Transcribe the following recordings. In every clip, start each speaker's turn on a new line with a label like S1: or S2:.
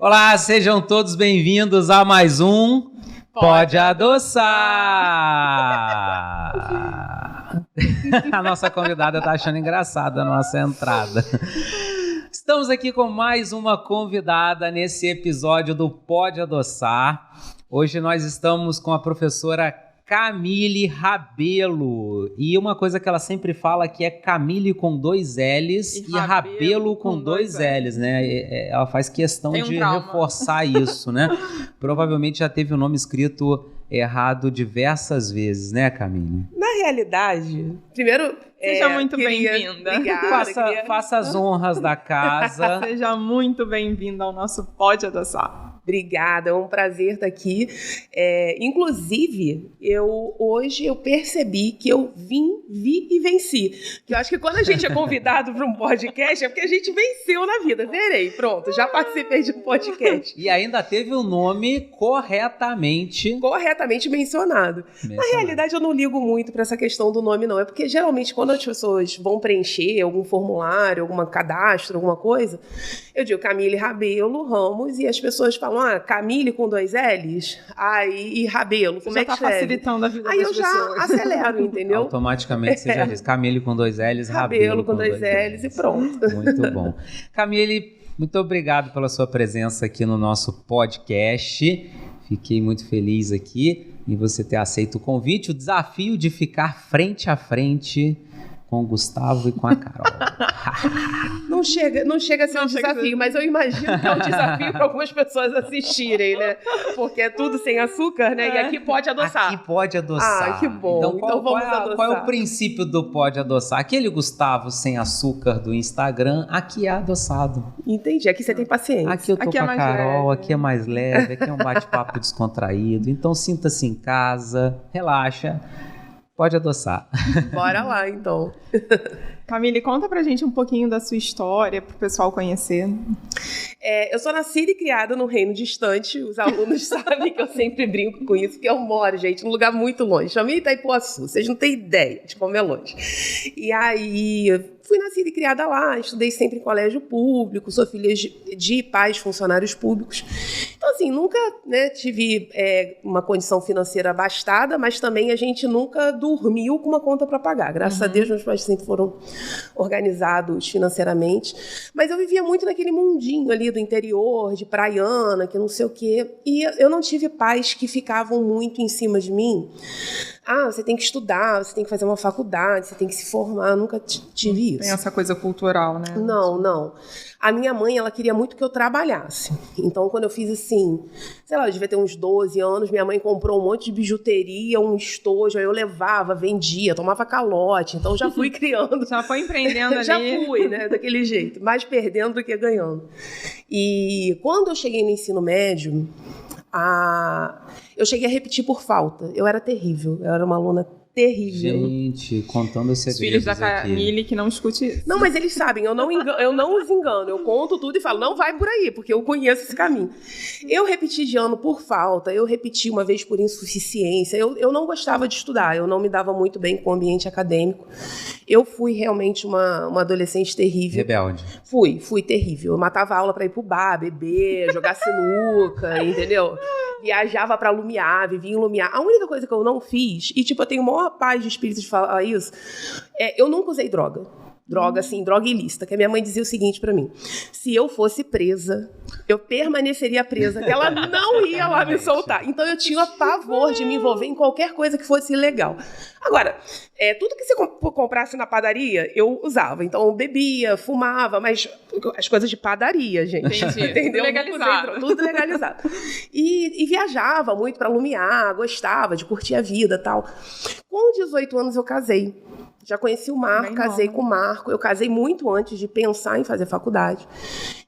S1: Olá, sejam todos bem-vindos a mais um Pode Adoçar! A nossa convidada tá achando engraçada a nossa entrada. Estamos aqui com mais uma convidada nesse episódio do Pode Adoçar. Hoje nós estamos com a professora Camille Rabelo. E uma coisa que ela sempre fala que é Camille com 2 L's e Rabelo com 2 L's, né? Ela faz questão de reforçar isso, né? Provavelmente já teve o nome escrito errado diversas vezes, né, Camille?
S2: Na realidade, primeiro...
S3: Seja muito bem-vinda.
S2: Obrigada.
S1: Faça as honras da casa.
S3: Seja muito bem-vinda ao nosso Pode Adoçar.
S2: Obrigada, é um prazer estar aqui. Inclusive, hoje eu percebi que eu vi e venci. Que eu acho que quando a gente é convidado para um podcast é porque a gente venceu na vida. Zerei, pronto, já participei de um podcast.
S1: E ainda teve o nome corretamente
S2: mencionado. Na realidade, eu não ligo muito para essa questão do nome, não. É porque geralmente quando as pessoas vão preencher algum formulário, algum cadastro, alguma coisa, eu digo Camille Rabelo Ramos e as pessoas falam, Camille com 2 L's? E Rabelo, como é que escreve?
S3: Facilitando a vida
S2: Aí
S3: das
S2: eu
S3: pessoas.
S2: já acelero, entendeu?
S1: Automaticamente você já diz Camille com 2 L's,
S2: Rabelo com 2 L's e pronto.
S1: Muito bom. Camille, muito obrigado pela sua presença aqui no nosso podcast. Fiquei muito feliz aqui em você ter aceito o convite, o desafio de ficar frente a frente com o Gustavo e com a Carol.
S2: Não chega a ser um desafio, mas eu imagino que é um desafio para algumas pessoas assistirem, né? Porque é tudo sem açúcar, né? E aqui pode adoçar.
S1: Aqui pode adoçar.
S2: Que bom. Então vamos adoçar.
S1: Qual é o princípio do pode adoçar? Aquele Gustavo sem açúcar do Instagram, aqui é adoçado.
S2: Entendi. Aqui você tem paciência.
S1: Aqui eu tô com a Carol, aqui é mais leve, aqui é um bate-papo descontraído. Então sinta-se em casa, relaxa. Pode adoçar.
S2: Bora lá, então.
S3: Camille, conta pra gente um pouquinho da sua história, pro pessoal conhecer.
S2: Eu sou nascida e criada num reino distante. Os alunos sabem que eu sempre brinco com isso, porque eu moro, gente, num lugar muito longe. Chama Itaipuaçu. Vocês não têm ideia de como é longe. E aí, fui nascida e criada lá. Estudei sempre em colégio público. Sou filha de pais funcionários públicos. Então, assim, nunca tive uma condição financeira abastada, mas também a gente nunca dormiu com uma conta para pagar. Graças a Deus, meus pais sempre foram organizados financeiramente. Mas eu vivia muito naquele mundinho ali do interior, de praiana, que não sei o quê. E eu não tive pais que ficavam muito em cima de mim. Você tem que estudar, você tem que fazer uma faculdade, você tem que se formar. Eu nunca tive isso.
S3: Tem essa coisa cultural, né?
S2: Não. A minha mãe, ela queria muito que eu trabalhasse. Então, quando eu fiz assim, sei lá, eu devia ter uns 12 anos, minha mãe comprou um monte de bijuteria, um estojo, aí eu levava, vendia, tomava calote. Então, já fui criando.
S3: Já foi empreendendo ali.
S2: Já fui, né? Daquele jeito. Mais perdendo do que ganhando. E quando eu cheguei no ensino médio, eu cheguei a repetir por falta. Eu era terrível. Eu era uma aluna terrível.
S1: Gente, contando os segredos.
S3: Os filhos da Camille que não escute isso.
S2: Não, mas eles sabem, eu não os engano. Eu conto tudo e falo, não vai por aí, porque eu conheço esse caminho. Eu repeti de ano por falta, eu repeti uma vez por insuficiência. Eu não gostava de estudar, eu não me dava muito bem com o ambiente acadêmico. Eu fui realmente uma adolescente terrível.
S1: Rebelde.
S2: Fui terrível. Eu matava aula pra ir pro bar, beber, jogar sinuca, entendeu? Viajava pra Lumiar, vivia em Lumiar. A única coisa que eu não fiz, e eu tenho maior paz de espírito de falar isso, eu nunca usei droga. Droga, assim, droga ilícita. Que a minha mãe dizia o seguinte pra mim: se eu fosse presa, eu permaneceria presa, que ela não ia lá me soltar. Então eu tinha pavor de me envolver em qualquer coisa que fosse ilegal. Agora, tudo que você comprasse na padaria, eu usava. Então eu bebia, fumava, mas as coisas de padaria, gente. Entendeu? Tudo legalizado. E viajava muito pra Lumiar, gostava de curtir a vida e tal. Com 18 anos eu casei. Já conheci o Marco, casei com o Marco. Eu casei muito antes de pensar em fazer faculdade.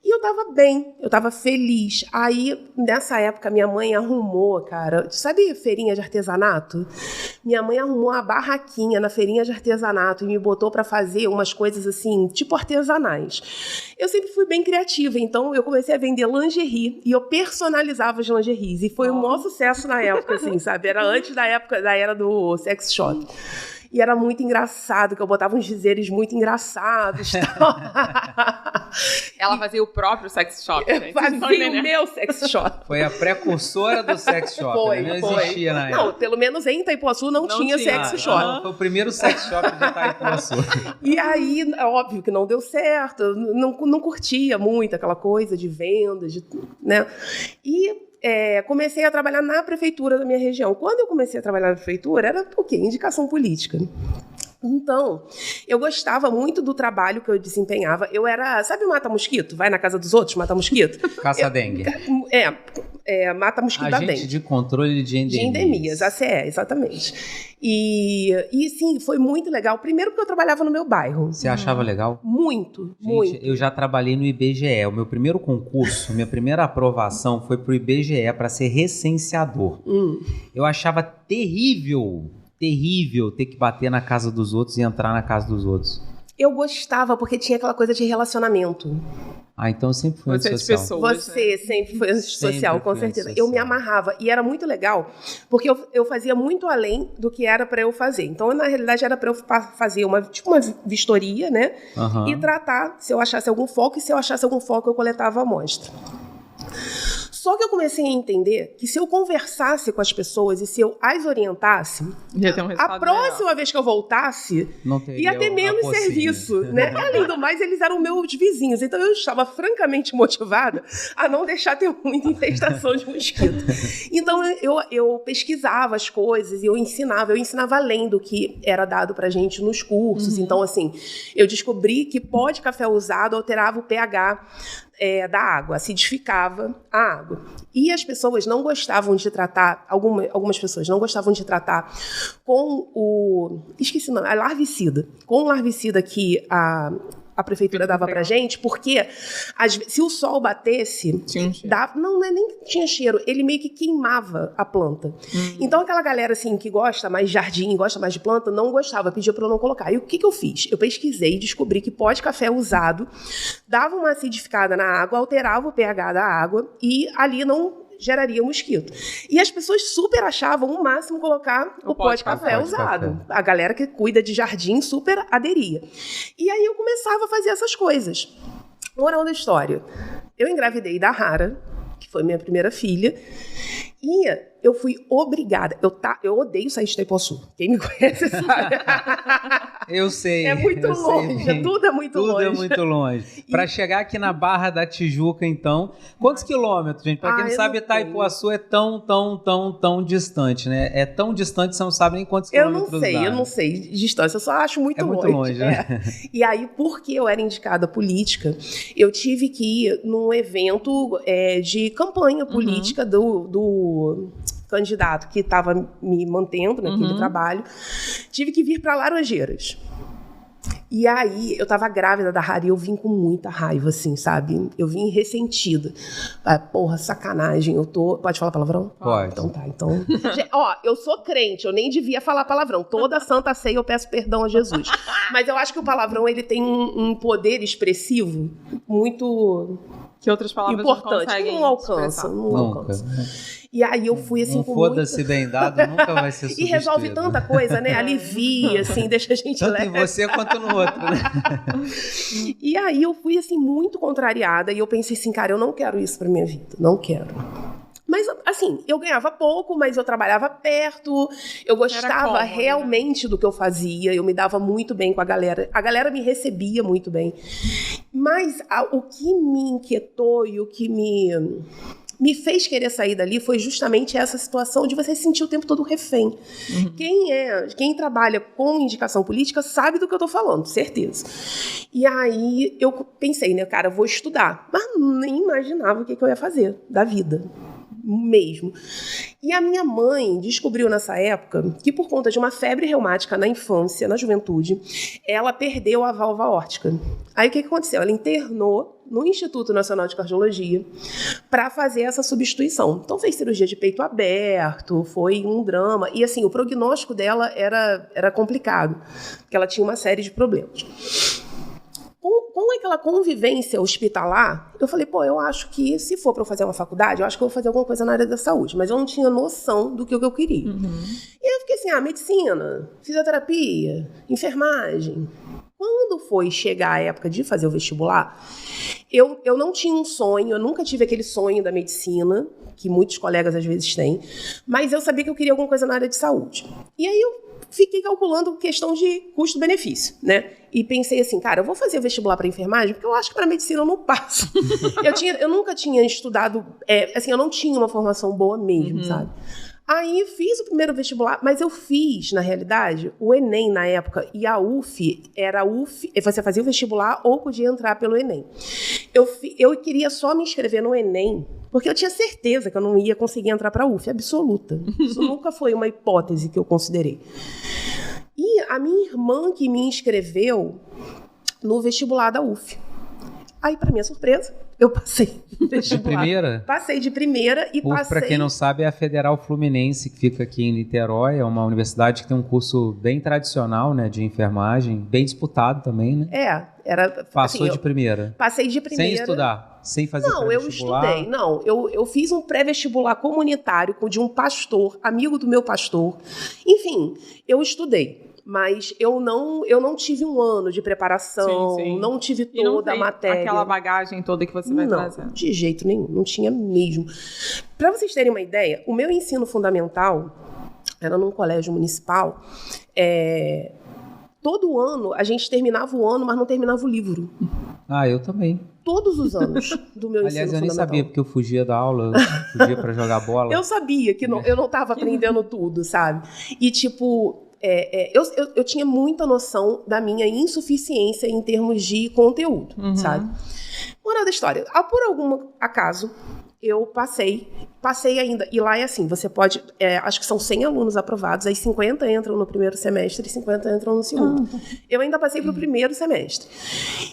S2: E eu tava bem, eu tava feliz. Aí, nessa época, minha mãe arrumou, cara... Sabe feirinha de artesanato? Minha mãe arrumou uma barraquinha na feirinha de artesanato e me botou pra fazer umas coisas assim, tipo artesanais. Eu sempre fui bem criativa, então eu comecei a vender lingerie e eu personalizava as lingeries. E foi um maior sucesso na época, assim, sabe? Era antes da era do sex shop. E era muito engraçado, que eu botava uns dizeres muito engraçados.
S3: Ela fazia o próprio sex shop. Né?
S2: Fazia o meu sex shop.
S1: Foi a precursora do sex shop.
S2: Foi,
S1: né? Não existia na época.
S2: Não, pelo menos em Itaipuaçu não tinha sex shop.
S1: Foi o primeiro sex shop de Itaipuaçu.
S2: E aí, é óbvio que não deu certo, não curtia muito aquela coisa de vendas, né? E comecei a trabalhar na prefeitura da minha região. Quando eu comecei a trabalhar na prefeitura, era o quê? Indicação política. Então, eu gostava muito do trabalho que eu desempenhava. Eu era, sabe o mata-mosquito? Vai na casa dos outros, mata-mosquito?
S1: Caça-dengue.
S2: Mata-mosquito da dengue.
S1: Agente de controle de endemias.
S2: De endemias, ACE, exatamente. E sim, foi muito legal. Primeiro porque eu trabalhava no meu bairro.
S1: Você achava legal?
S2: Muito,
S1: Gente,
S2: muito.
S1: eu já trabalhei no IBGE. O meu primeiro concurso, minha primeira aprovação foi pro IBGE para ser recenseador. Eu achava terrível ter que bater na casa dos outros e entrar na casa dos outros.
S2: Eu gostava porque tinha aquela coisa de relacionamento.
S1: Ah, então sempre foi antissocial.
S2: Você sempre foi antissocial, com certeza. Eu me amarrava. E era muito legal, porque eu fazia muito além do que era para eu fazer. Então, na realidade, era para eu fazer uma vistoria, né? E tratar se eu achasse algum foco. E se eu achasse algum foco, eu coletava a amostra. Só que eu comecei a entender que se eu conversasse com as pessoas e se eu as orientasse, a próxima vez que eu voltasse, ia ter menos serviço, né? Além do mais, eles eram meus vizinhos. Então, eu estava francamente motivada a não deixar ter muita infestação de mosquito. Então, eu pesquisava as coisas e eu ensinava além do que era dado pra gente nos cursos. Então, assim, eu descobri que pó de café usado alterava o pH da água, acidificava a água. E as pessoas não gostavam de tratar, algumas pessoas não gostavam de tratar com esqueci o nome, a larvicida. Com o larvicida que a prefeitura dava pra gente, porque se o sol batesse, nem tinha cheiro, ele meio que queimava a planta. Então aquela galera assim que gosta mais de jardim, gosta mais de planta, não gostava, pedia pra eu não colocar. E o que eu fiz? Eu pesquisei e descobri que pó de café usado dava uma acidificada na água, alterava o pH da água e ali não geraria mosquito. E as pessoas super achavam o máximo colocar o pó de café usado. A galera que cuida de jardim super aderia. E aí eu começava a fazer essas coisas. Moral da história. Eu engravidei da Rara, que foi minha primeira filha, e eu fui obrigada. Eu odeio sair de Itaipuaçu. Quem me conhece sabe.
S1: Eu sei.
S2: É muito longe. Tudo é muito longe.
S1: Tudo é muito longe. Para chegar aqui na Barra da Tijuca, então, quantos quilômetros, gente? Para quem não sabe, Itaipuaçu é tão distante, né? É tão distante que você não sabe nem quantos quilômetros dá.
S2: Eu não sei distância. Eu só acho muito longe.
S1: É muito longe, né?
S2: E aí, porque eu era indicada política, eu tive que ir num evento de campanha política do candidato que estava me mantendo naquele trabalho. Tive que vir para Laranjeiras. E aí, eu tava grávida da Rara e eu vim com muita raiva, assim, sabe? Eu vim ressentida. Porra, sacanagem, Pode falar palavrão?
S1: Pode.
S2: Então tá, então... eu sou crente, eu nem devia falar palavrão. Toda santa ceia eu peço perdão a Jesus. Mas eu acho que o palavrão, ele tem um poder expressivo muito...
S3: Que outras palavras
S2: importante, não alcança. E aí eu fui assim com muito...
S1: Foda-se bem dado, nunca vai ser substituído.
S2: E resolve tanta coisa, né? Alivia, assim, deixa a gente
S1: tanto
S2: leve.
S1: Tanto em você quanto no outro, né?
S2: E aí eu fui, assim, muito contrariada e eu pensei assim, cara, eu não quero isso pra minha vida, não quero. Mas, assim, eu ganhava pouco, mas eu trabalhava perto, eu gostava realmente do que eu fazia, eu me dava muito bem com a galera me recebia muito bem. Mas o que me inquietou e o que me fez querer sair dali foi justamente essa situação de você se sentir o tempo todo refém. Quem trabalha com indicação política sabe do que eu tô falando, certeza. E aí eu pensei, né, cara, eu vou estudar. Mas nem imaginava o que eu ia fazer da vida. Mesmo. E a minha mãe descobriu nessa época que por conta de uma febre reumática na infância, na juventude, ela perdeu a válvula aórtica. Aí o que aconteceu? Ela internou no Instituto Nacional de Cardiologia para fazer essa substituição. Então fez cirurgia de peito aberto, foi um drama. E assim, o prognóstico dela era complicado, porque ela tinha uma série de problemas. Com aquela convivência hospitalar, eu falei, eu acho que se for para eu fazer uma faculdade, eu acho que eu vou fazer alguma coisa na área da saúde, mas eu não tinha noção do que eu queria. E eu fiquei assim, medicina, fisioterapia, enfermagem, Quando foi chegar a época de fazer o vestibular, eu não tinha um sonho, eu nunca tive aquele sonho da medicina, que muitos colegas às vezes têm, mas eu sabia que eu queria alguma coisa na área de saúde. E aí eu fiquei calculando questão de custo-benefício, né? E pensei assim, cara, eu vou fazer o vestibular para enfermagem, porque eu acho que para medicina eu não passo. Eu nunca tinha estudado, assim, eu não tinha uma formação boa mesmo, sabe? Aí fiz o primeiro vestibular, mas eu fiz, na realidade, o Enem na época, e a UF, você fazia o vestibular ou podia entrar pelo Enem. Eu queria só me inscrever no Enem, porque eu tinha certeza que eu não ia conseguir entrar para a UF, absoluta. Isso nunca foi uma hipótese que eu considerei. E a minha irmã que me inscreveu no vestibular da UF. Aí, para minha surpresa, eu passei no vestibular.
S1: De primeira?
S2: Passei de primeira e passei...
S1: Para quem não sabe, é a Federal Fluminense, que fica aqui em Niterói. É uma universidade que tem um curso bem tradicional, né, de enfermagem, bem disputado também, né?
S2: Era...
S1: Passou
S2: assim,
S1: de primeira?
S2: Passei de primeira.
S1: Sem estudar? Sem fazer pré-vestibular?
S2: Não, eu estudei. Não, eu fiz um pré-vestibular comunitário de um pastor, amigo do meu pastor. Enfim, eu estudei. Mas eu não tive um ano de preparação, não tive toda a matéria.
S3: Aquela bagagem toda que você vai trazer.
S2: Não, de jeito nenhum, não tinha mesmo. Para vocês terem uma ideia, o meu ensino fundamental era num colégio municipal. Todo ano a gente terminava o ano, mas não terminava o livro.
S1: Ah, eu também.
S2: Todos os anos do meu ensino fundamental.
S1: Aliás, eu nem sabia, porque eu fugia da aula, eu fugia para jogar bola.
S2: Eu sabia que eu não estava aprendendo tudo, sabe? E tipo... eu tinha muita noção da minha insuficiência em termos de conteúdo, sabe? Moral da história, por algum acaso, eu passei ainda, e lá é assim, você pode, acho que são 100 alunos aprovados, aí 50 entram no primeiro semestre e 50 entram no segundo. Eu ainda passei para o primeiro semestre.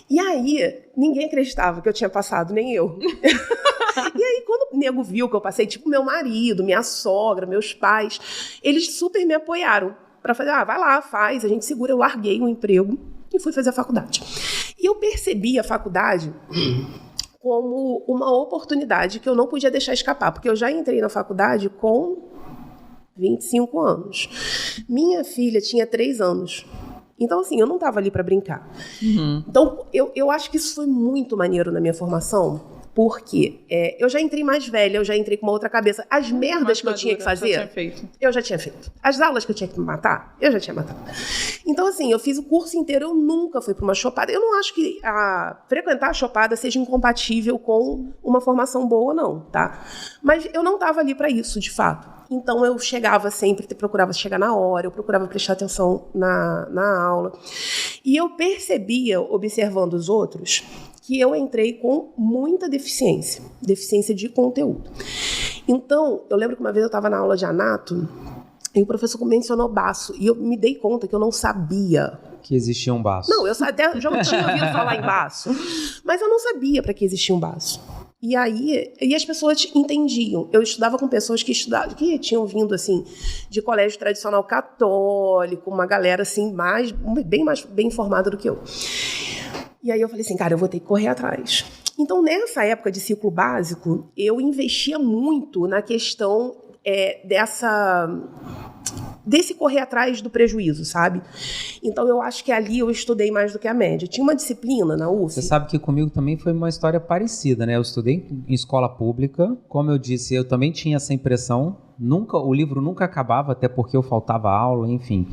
S2: E aí, ninguém acreditava que eu tinha passado, nem eu. E aí, quando o nego viu que eu passei, tipo, meu marido, minha sogra, meus pais, eles super me apoiaram. Para fazer, vai lá, faz, a gente segura. Eu larguei o emprego e fui fazer a faculdade. E eu percebi a faculdade como uma oportunidade que eu não podia deixar escapar, porque eu já entrei na faculdade com 25 anos. Minha filha tinha 3 anos. Então, assim, eu não estava ali para brincar. Então, eu acho que isso foi muito maneiro na minha formação, porque eu já entrei mais velha, eu já entrei com uma outra cabeça. As merdas que eu tinha que fazer, eu já tinha feito. As aulas que eu tinha que me matar, eu já tinha matado. Então, assim, eu fiz o curso inteiro, eu nunca fui para uma chopada. Eu não acho que frequentar a chopada seja incompatível com uma formação boa, não, tá? Mas eu não estava ali para isso, de fato. Então, eu chegava sempre, procurava chegar na hora, eu procurava prestar atenção na aula. E eu percebia, observando os outros, que eu entrei com muita deficiência de conteúdo. Então, eu lembro que uma vez eu estava na aula de anato e o professor mencionou baço, e eu me dei conta que eu não sabia
S1: que existia um baço.
S2: Não, eu até já tinha ouvido falar em baço, mas eu não sabia para que existia um baço. E aí, as pessoas entendiam. Eu estudava com pessoas que tinham vindo assim de colégio tradicional católico, uma galera assim bem mais bem informada do que eu. E aí eu falei assim, cara, eu vou ter que correr atrás. Então, nessa época de ciclo básico, eu investia muito na questão desse correr atrás do prejuízo, sabe? Então, eu acho que ali eu estudei mais do que a média. Tinha uma disciplina na UF.
S1: Você sabe que comigo também foi uma história parecida, né? Eu estudei em escola pública. Como eu disse, eu também tinha essa impressão. O livro nunca acabava, até porque eu faltava aula, enfim.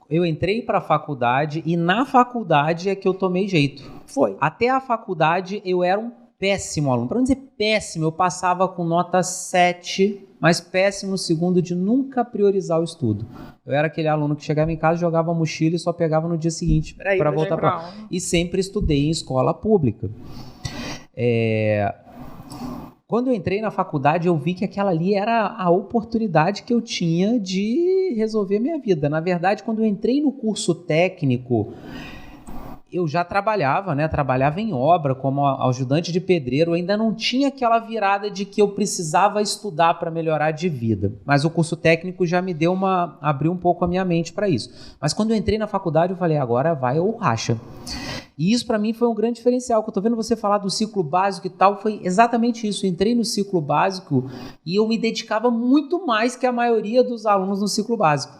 S1: Eu entrei para a faculdade e na faculdade é que eu tomei jeito.
S2: Foi.
S1: Até a faculdade eu era um péssimo aluno. Para não dizer péssimo, eu passava com nota 7, mas péssimo no segundo de nunca priorizar o estudo. Eu era aquele aluno que chegava em casa, jogava a mochila e só pegava no dia seguinte para voltar para aula. E sempre estudei em escola pública. Quando eu entrei na faculdade, eu vi que aquela ali era a oportunidade que eu tinha de resolver minha vida. Na verdade, quando eu entrei no curso técnico, eu já trabalhava, né? Trabalhava em obra como ajudante de pedreiro. Eu ainda não tinha aquela virada de que eu precisava estudar para melhorar de vida. Mas o curso técnico já me abriu um pouco a minha mente para isso. Mas quando eu entrei na faculdade, eu falei, agora vai ou racha. E isso para mim foi um grande diferencial, que eu tô vendo você falar do ciclo básico e tal, foi exatamente isso. Eu entrei no ciclo básico e eu me dedicava muito mais que a maioria dos alunos no ciclo básico.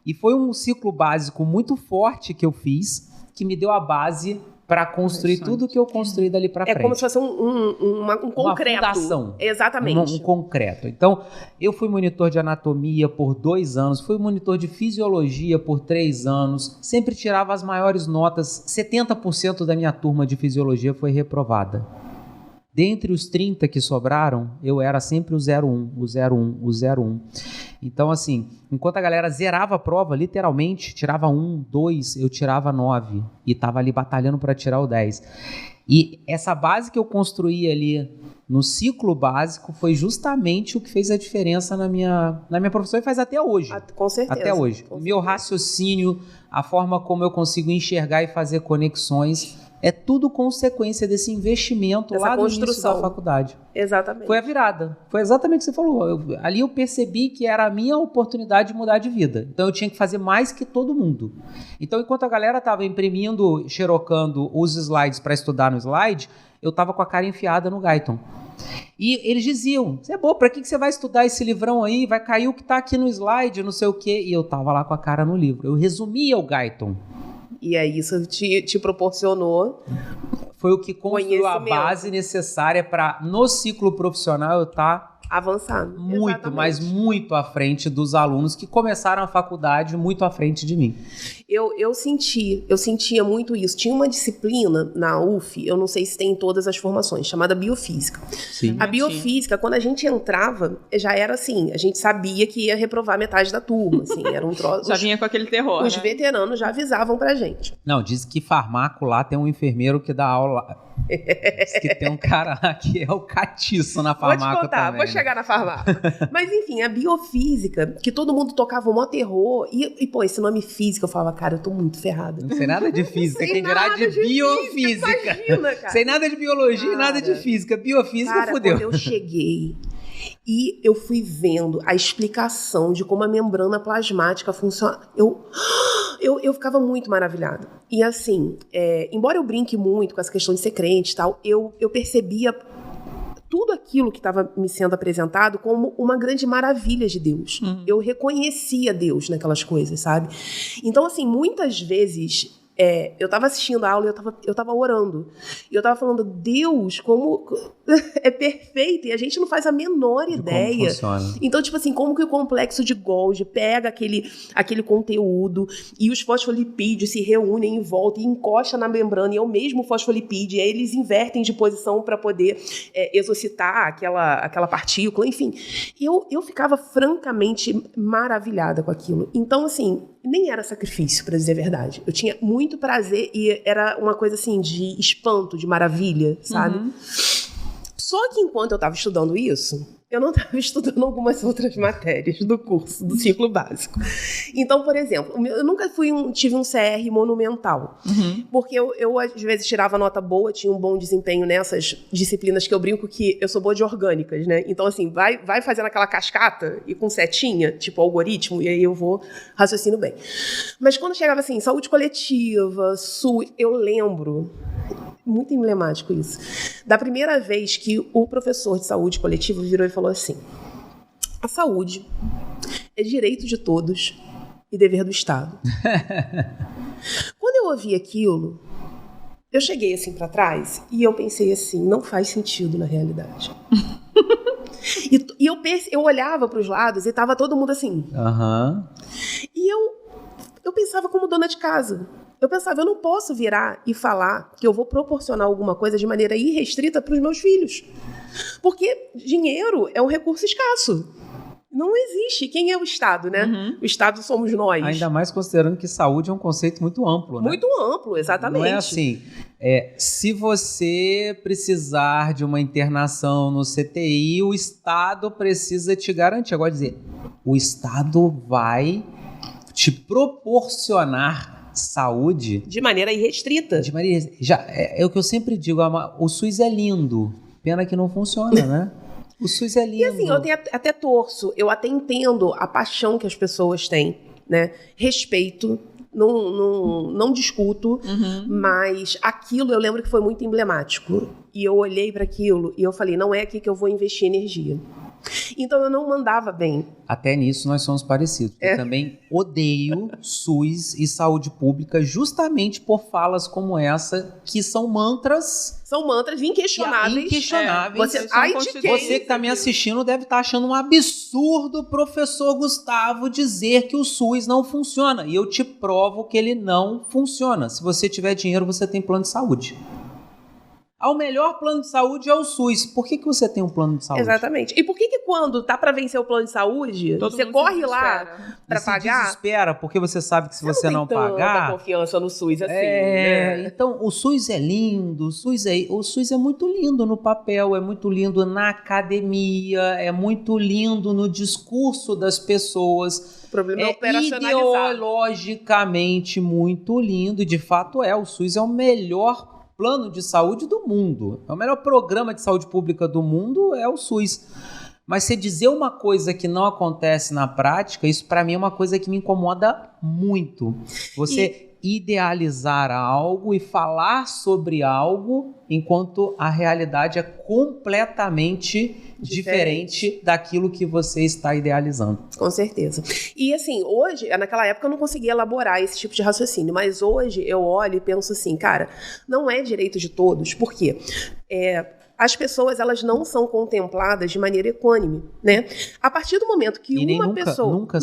S1: E foi um ciclo básico muito forte que eu fiz, que me deu a base para construir tudo que eu construí dali para frente.
S2: É como se fosse um concreto.
S1: Uma fundação.
S2: Exatamente.
S1: Um concreto. Então, eu fui monitor de anatomia por 2 anos, fui monitor de fisiologia por 3 anos, sempre tirava as maiores notas, 70% da minha turma de fisiologia foi reprovada. Dentre os 30 que sobraram, eu era sempre o 01, o 01, o 01. Então, assim, enquanto a galera zerava a prova, literalmente, tirava 1, 2, eu tirava 9. E estava ali batalhando para tirar o 10. E essa base que eu construí ali no ciclo básico foi justamente o que fez a diferença na minha profissão e faz até hoje.
S2: Com certeza.
S1: Até hoje. O meu raciocínio, a forma como eu consigo enxergar e fazer conexões... É tudo consequência desse investimento lá no início da faculdade.
S2: Exatamente.
S1: Foi a virada. Foi exatamente o que você falou. Ali eu percebi que era a minha oportunidade de mudar de vida. Então eu tinha que fazer mais que todo mundo. Então enquanto a galera estava imprimindo, xerocando os slides para estudar no slide, eu estava com a cara enfiada no Guyton. E eles diziam, você é boa, pra que você vai estudar esse livrão aí? Vai cair o que tá aqui no slide, não sei o quê. E eu tava lá com a cara no livro. Eu resumia o Guyton.
S2: E aí isso te proporcionou...
S1: Foi o que construiu a base necessária para, no ciclo profissional, eu estar...
S2: avançado.
S1: Muito, exatamente. Mas muito à frente dos alunos que começaram a faculdade muito à frente de mim.
S2: Eu sentia muito isso. Tinha uma disciplina na UF, eu não sei se tem em todas as formações, chamada biofísica.
S1: Sim.
S2: A biofísica, quando a gente entrava, já era assim, a gente sabia que ia reprovar metade da turma, assim, era um troço.
S3: Já vinha com aquele terror,
S2: Os veteranos já avisavam pra gente.
S1: Não, diz que farmaco lá tem um enfermeiro que dá aula... Diz que tem um cara lá que é o catiço na farmácia.
S2: Vou te contar,
S1: também,
S2: vou chegar na farmácia. Mas enfim, a biofísica, que todo mundo tocava o maior terror. E pô, esse nome física, eu falava, cara, eu tô muito ferrada.
S1: Não sei nada de física, quem dirá de biofísica.
S2: Imagina, cara.
S1: Sei nada de biologia e nada de física. Biofísica,
S2: cara,
S1: fudeu.
S2: Quando eu cheguei e eu fui vendo a explicação de como a membrana plasmática funciona, eu ficava muito maravilhada. E assim, embora eu brinque muito com essa questão de ser crente e tal, eu percebia tudo aquilo que estava me sendo apresentado como uma grande maravilha de Deus. Eu reconhecia Deus naquelas coisas, sabe? Então, assim, muitas vezes... eu tava assistindo a aula e eu tava orando. E eu tava falando, Deus, como é perfeito. E a gente não faz a menor ideia.
S1: Como funciona.
S2: Então, tipo assim, como que o complexo de Golgi pega aquele conteúdo e os fosfolipídios se reúnem em volta e encosta na membrana e é o mesmo fosfolipídio. E aí eles invertem de posição para poder exocitar aquela partícula. Enfim, eu ficava francamente maravilhada com aquilo. Então, assim, nem era sacrifício, para dizer a verdade. Eu tinha muito prazer e era uma coisa assim de espanto, de maravilha, sabe? Só que enquanto eu estava estudando isso, eu não estava estudando algumas outras matérias do curso, do ciclo básico. Então, por exemplo, eu nunca tive um CR monumental. Porque eu, às vezes, tirava nota boa, tinha um bom desempenho nessas disciplinas que eu brinco que eu sou boa de orgânicas, né? Então, assim, vai fazendo aquela cascata e com setinha, tipo algoritmo, e aí eu vou raciocínio bem. Mas quando chegava, assim, saúde coletiva, eu lembro... Muito emblemático isso. Da primeira vez que o professor de saúde coletiva virou e falou assim: a saúde é direito de todos e dever do Estado. Quando eu ouvi aquilo, eu cheguei assim para trás e eu pensei assim, não faz sentido na realidade. E eu olhava para os lados e tava todo mundo assim. E eu pensava como dona de casa. Eu pensava, eu não posso virar e falar que eu vou proporcionar alguma coisa de maneira irrestrita para os meus filhos. Porque dinheiro é um recurso escasso. Não existe. Quem é o Estado, né? O Estado somos nós.
S1: Ainda mais considerando que saúde é um conceito muito amplo, né?
S2: Muito amplo, exatamente.
S1: Não é assim, se você precisar de uma internação no CTI, o Estado precisa te garantir. Agora, dizer, o Estado vai te proporcionar saúde
S2: de maneira irrestrita.
S1: É o que eu sempre digo, o SUS é lindo, pena que não funciona, né? O SUS é lindo.
S2: E assim, eu até torço, eu até entendo a paixão que as pessoas têm, né? Respeito, não discuto, mas aquilo eu lembro que foi muito emblemático. E eu olhei para aquilo e eu falei, não é aqui que eu vou investir energia. Então eu não mandava bem.
S1: Até nisso nós somos parecidos. Eu também odeio SUS e saúde pública justamente por falas como essa, que são mantras.
S2: São mantras inquestionáveis.
S1: Você que está me assistindo deve estar achando um absurdo o professor Gustavo dizer que o SUS não funciona. E eu te provo que ele não funciona. Se você tiver dinheiro, você tem plano de saúde. O melhor plano de saúde é o SUS. Por que você tem um plano de saúde?
S2: Exatamente. E por que quando tá pra vencer o plano de saúde, você corre lá pra pagar?
S1: Desespera, porque você sabe que se você não pagar...
S2: Não tem tanta confiança no SUS assim, né?
S1: Então, o SUS é lindo, o SUS é muito lindo no papel, é muito lindo na academia, é muito lindo no discurso das pessoas.
S2: O problema é operacionalizar.
S1: Ideologicamente muito lindo, e de fato o SUS é o melhor plano de saúde do mundo. O melhor programa de saúde pública do mundo é o SUS. Mas você dizer uma coisa que não acontece na prática, isso para mim é uma coisa que me incomoda muito. Você idealizar algo e falar sobre algo enquanto a realidade é completamente diferente daquilo que você está idealizando.
S2: Com certeza. E assim, hoje, naquela época eu não conseguia elaborar esse tipo de raciocínio, mas hoje eu olho e penso assim, cara, não é direito de todos, por quê? As pessoas, elas não são contempladas de maneira equânime, né? A partir do momento que pessoa... Nunca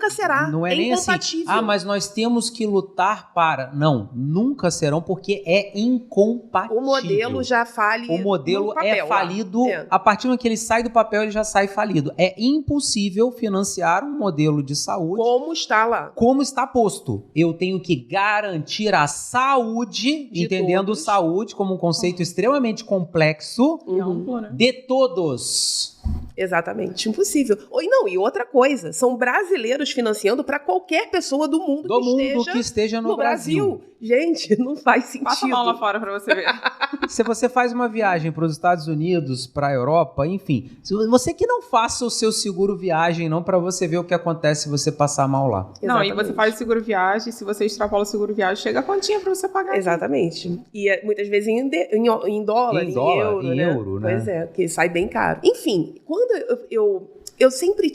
S2: será.
S1: Não é nem
S2: incompatível.
S1: Assim, mas nós temos que lutar para... Não, nunca serão, porque é incompatível.
S2: O modelo já fale.
S1: O modelo
S2: papel,
S1: é falido. A partir do momento que ele sai do papel, ele já sai falido. É impossível financiar um modelo de saúde...
S2: Como está lá.
S1: Como está posto. Eu tenho que garantir a saúde, entendendo
S2: todos.
S1: Saúde como um conceito extremamente complexo, de todos.
S2: Exatamente, impossível. E outra coisa, são brasileiros financiando para qualquer pessoa do mundo
S1: que esteja no Brasil.
S2: Gente, não faz sentido.
S3: Passa a mão lá fora para você ver.
S1: Se você faz uma viagem para os Estados Unidos, para a Europa, enfim, você que não faça o seu seguro viagem não, para você ver o que acontece se você passar mal lá.
S3: Exatamente. Não, e você faz o seguro viagem, se você extrapola o seguro viagem, chega a continha para você pagar.
S2: Exatamente. E muitas vezes em dólar, em euro, né? Pois é, que sai bem caro. Enfim, quando eu sempre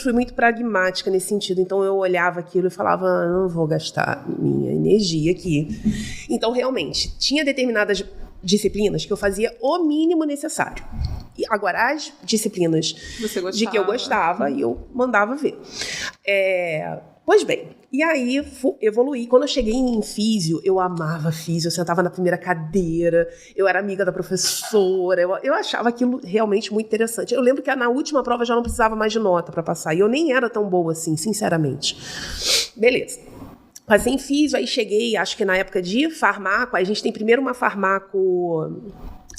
S2: fui muito pragmática nesse sentido, então eu olhava aquilo e falava, não vou gastar minha energia aqui. Então, realmente, tinha determinadas disciplinas que eu fazia o mínimo necessário. E agora, as disciplinas de que eu gostava, eu mandava ver. Pois bem, e aí evoluí. Quando eu cheguei em físio, eu amava físio, eu sentava na primeira cadeira, eu era amiga da professora, eu achava aquilo realmente muito interessante. Eu lembro que na última prova eu já não precisava mais de nota para passar, e eu nem era tão boa assim, sinceramente. Beleza. Passei em físio, aí cheguei, acho que na época de farmaco, aí a gente tem primeiro uma farmaco...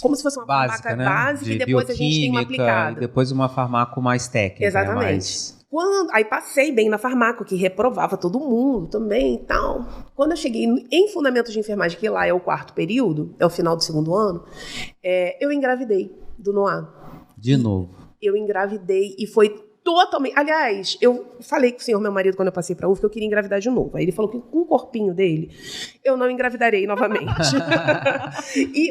S2: Como se fosse uma farmaca básica,
S1: de
S2: e depois a gente tem uma aplicada.
S1: E depois uma farmaco mais técnica.
S2: Exatamente. Aí passei bem na farmaco, que reprovava todo mundo também e tal. Quando eu cheguei em Fundamentos de Enfermagem, que lá é o 4º período, é o final do 2º ano, eu engravidei do Noah.
S1: De novo.
S2: Eu engravidei e foi totalmente... Aliás, eu falei com o senhor, meu marido, quando eu passei pra UF, que eu queria engravidar de novo. Aí ele falou que com o corpinho dele, eu não engravidarei novamente.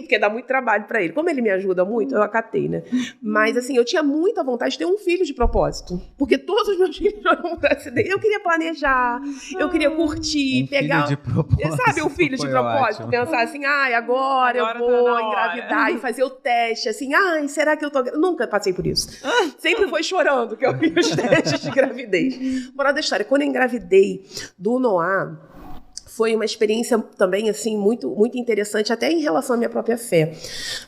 S2: Porque dá muito trabalho pra ele. Como ele me ajuda muito, eu acatei, né? Mas, assim, eu tinha muita vontade de ter um filho de propósito. Porque todos os meus filhos foram por acidente. Eu queria planejar, eu queria curtir, pegar...
S1: Filho de propósito.
S2: Sabe, um filho de propósito?
S1: Ótimo.
S2: Pensar assim, agora eu vou engravidar e fazer o teste, assim, será que eu tô... Nunca passei por isso. Sempre foi chorando que eu os testes de gravidez. Moral da história, quando eu engravidei do Noah, foi uma experiência também, assim, muito, muito interessante, até em relação à minha própria fé.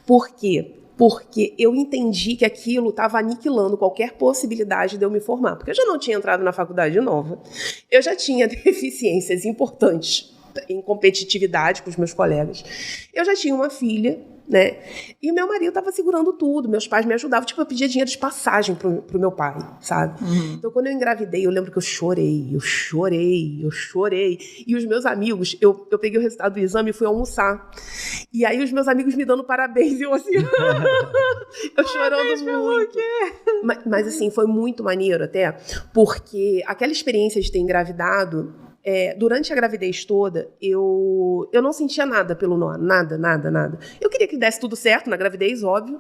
S2: Por quê? Porque eu entendi que aquilo estava aniquilando qualquer possibilidade de eu me formar. Porque eu já não tinha entrado na faculdade nova, eu já tinha deficiências importantes em competitividade com os meus colegas. Eu já tinha uma filha, né? E meu marido estava segurando tudo, meus pais me ajudavam, eu pedia dinheiro de passagem pro meu pai, sabe? Então, quando eu engravidei, eu lembro que eu chorei. E os meus amigos, eu peguei o resultado do exame e fui almoçar. E aí, os meus amigos me dando parabéns, e eu assim... eu chorando muito. Mas, assim, foi muito maneiro até, porque aquela experiência de ter engravidado durante a gravidez toda, eu não sentia nada pelo Noah. Nada. Eu queria que desse tudo certo na gravidez, óbvio,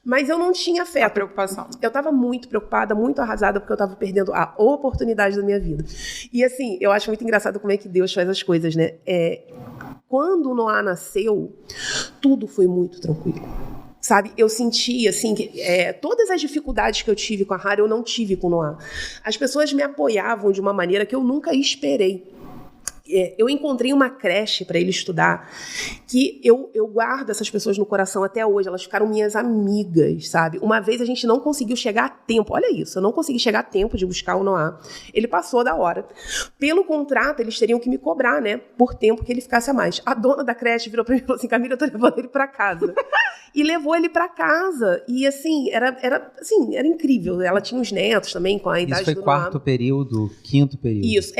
S2: mas eu não tinha fé.
S3: A preocupação.
S2: Eu tava muito preocupada, muito arrasada, porque eu tava perdendo a oportunidade da minha vida. E assim, eu acho muito engraçado como é que Deus faz as coisas, né? Quando o Noah nasceu, tudo foi muito tranquilo. Sabe, eu senti, assim, que todas as dificuldades que eu tive com a Hara, eu não tive com o Noah. As pessoas me apoiavam de uma maneira que eu nunca esperei. Eu encontrei uma creche para ele estudar, que eu guardo essas pessoas no coração até hoje, elas ficaram minhas amigas, sabe? Uma vez a gente não conseguiu chegar a tempo, olha isso, eu não consegui chegar a tempo de buscar o Noah, ele passou da hora. Pelo contrato, eles teriam que me cobrar, né, por tempo que ele ficasse a mais. A dona da creche virou para mim e falou assim, Camila, eu tô levando ele para casa. E levou ele para casa, e assim, era incrível, ela tinha os netos também, com a idade do Noah.
S1: Isso foi quarto período, quinto período.
S2: Isso,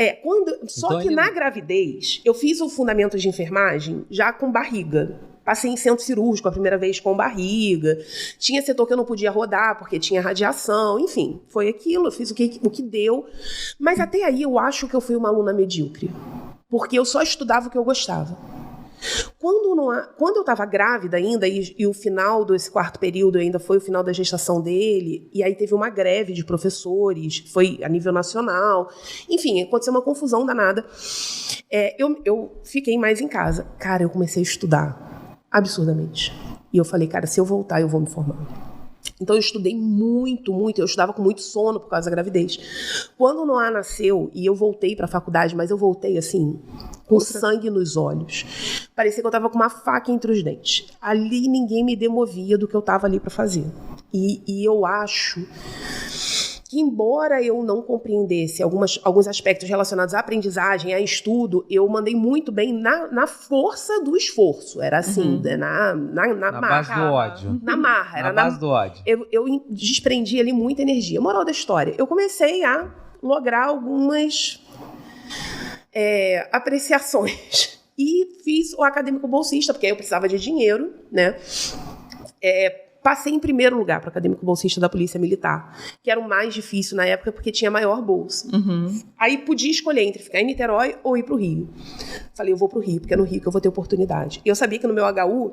S2: só então que na gravidez, eu fiz o fundamento de enfermagem já com barriga. Passei em centro cirúrgico a primeira vez com barriga. Tinha setor que eu não podia rodar porque tinha radiação. Enfim, foi aquilo. Eu fiz o que deu. Mas até aí eu acho que eu fui uma aluna medíocre. Porque eu só estudava o que eu gostava. Quando eu estava grávida ainda, e o final desse quarto período ainda foi o final da gestação dele, e aí teve uma greve de professores, foi a nível nacional, enfim, aconteceu uma confusão danada. Eu fiquei mais em casa. Cara, eu comecei a estudar absurdamente. E eu falei, cara, se eu voltar, eu vou me formar. Então eu estudei muito, eu estudava com muito sono por causa da gravidez. Quando o Noah nasceu, e eu voltei para a faculdade, mas eu voltei assim, com sangue nos olhos. Parecia que eu estava com uma faca entre os dentes. Ali ninguém me demovia do que eu estava ali para fazer. E eu acho que, embora eu não compreendesse alguns aspectos relacionados à aprendizagem, a estudo, eu mandei muito bem na força do esforço. Era assim, na marra.
S1: Base do ódio.
S2: Na marra. Era
S1: na base do ódio.
S2: Eu desprendi ali muita energia. Moral da história, eu comecei a lograr algumas apreciações. E fiz o acadêmico bolsista, porque aí eu precisava de dinheiro, né? Passei em primeiro lugar para o acadêmico bolsista da Polícia Militar, que era o mais difícil na época porque tinha maior bolsa. Aí podia escolher entre ficar em Niterói ou ir para o Rio. Falei, eu vou para o Rio, porque é no Rio que eu vou ter oportunidade. E eu sabia que no meu HU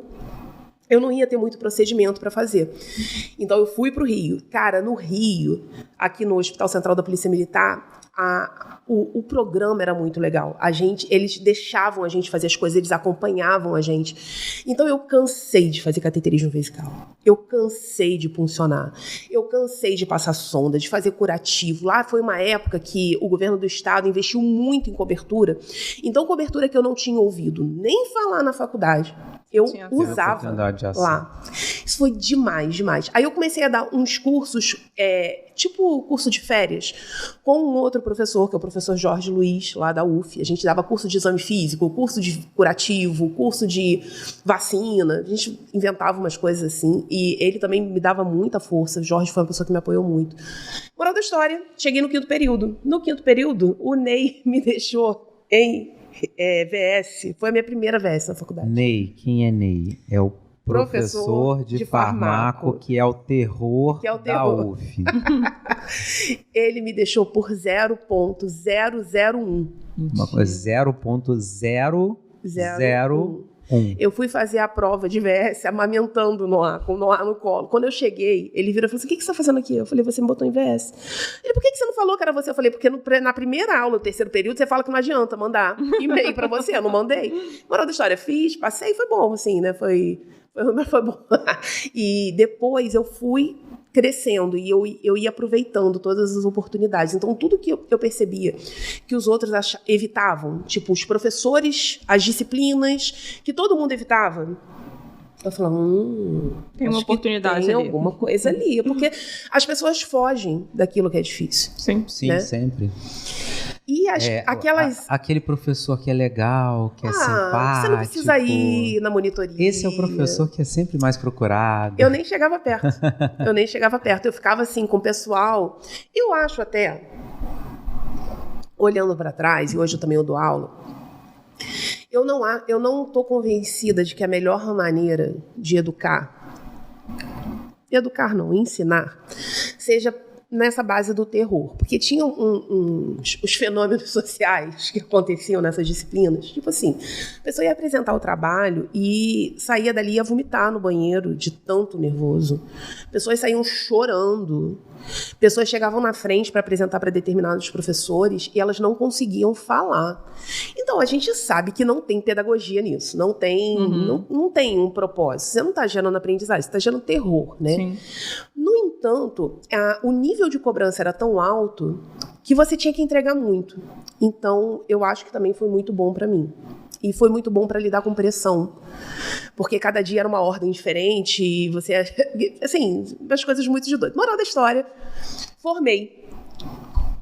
S2: eu não ia ter muito procedimento para fazer. Então eu fui para o Rio. Cara, no Rio, aqui no Hospital Central da Polícia Militar, o programa era muito legal. Eles deixavam a gente fazer as coisas, eles acompanhavam a gente. Então eu cansei de fazer cateterismo vesical. Eu cansei de puncionar. Eu cansei de passar sonda, de fazer curativo. Lá foi uma época que o governo do estado investiu muito em cobertura. Então, cobertura que eu não tinha ouvido nem falar na faculdade, eu usava lá. Isso foi demais. Aí eu comecei a dar uns cursos, tipo curso de férias, com um outro professor, que é o professor Jorge Luiz, lá da UF. A gente dava curso de exame físico, curso de curativo, curso de vacina. A gente inventava umas coisas assim. E ele também me dava muita força. O Jorge foi uma pessoa que me apoiou muito. Moral da história, cheguei no quinto período. No quinto período, o Ney me deixou em VS. Foi a minha primeira VS na faculdade.
S1: Ney, quem é Ney? É o professor de farmaco, que é o terror da UF.
S2: Ele me deixou por 0.001.
S1: Uma coisa, 0.001.
S2: Eu fui fazer a prova de VS amamentando o Noah, com o Noah no colo. Quando eu cheguei, ele virou e falou assim, o que você está fazendo aqui? Eu falei, você me botou em VS. Ele, por que você não falou que era você? Eu falei, porque na primeira aula, no terceiro período, você fala que não adianta mandar e-mail para você. Eu não mandei. Moral da história, fiz, passei, foi bom, assim, né? Foi bom. E depois eu fui crescendo e eu ia aproveitando todas as oportunidades. Então, tudo que eu percebia que os outros evitavam, tipo os professores, as disciplinas, que todo mundo evitava, eu falava,
S3: tem uma oportunidade
S2: tem
S3: ali.
S2: Alguma coisa ali. Porque as pessoas fogem daquilo que é difícil.
S1: Sim,
S2: né?
S1: Sempre.
S2: E
S1: aquele professor que é legal, que é simpático.
S2: Você não precisa ir na monitoria.
S1: Esse é o professor que é sempre mais procurado.
S2: Eu nem chegava perto. Eu ficava assim com o pessoal. Eu acho até, olhando para trás, e hoje eu também dou aula, eu não estou convencida de que a melhor maneira de ensinar, seja nessa base do terror. Porque tinha os fenômenos sociais que aconteciam nessas disciplinas. Tipo assim, a pessoa ia apresentar o trabalho e saía dali e ia vomitar no banheiro de tanto nervoso. Pessoas saíam chorando. Pessoas chegavam na frente para apresentar para determinados professores e elas não conseguiam falar. Então, a gente sabe que não tem pedagogia nisso. Não tem, não tem um propósito. Você não está gerando aprendizagem, você está gerando terror, né?
S3: Sim.
S2: No entanto, o nível de cobrança era tão alto que você tinha que entregar muito. Então, eu acho que também foi muito bom para mim. E foi muito bom para lidar com pressão. Porque cada dia era uma ordem diferente e você... Assim, as coisas muito de doido. Moral da história, formei.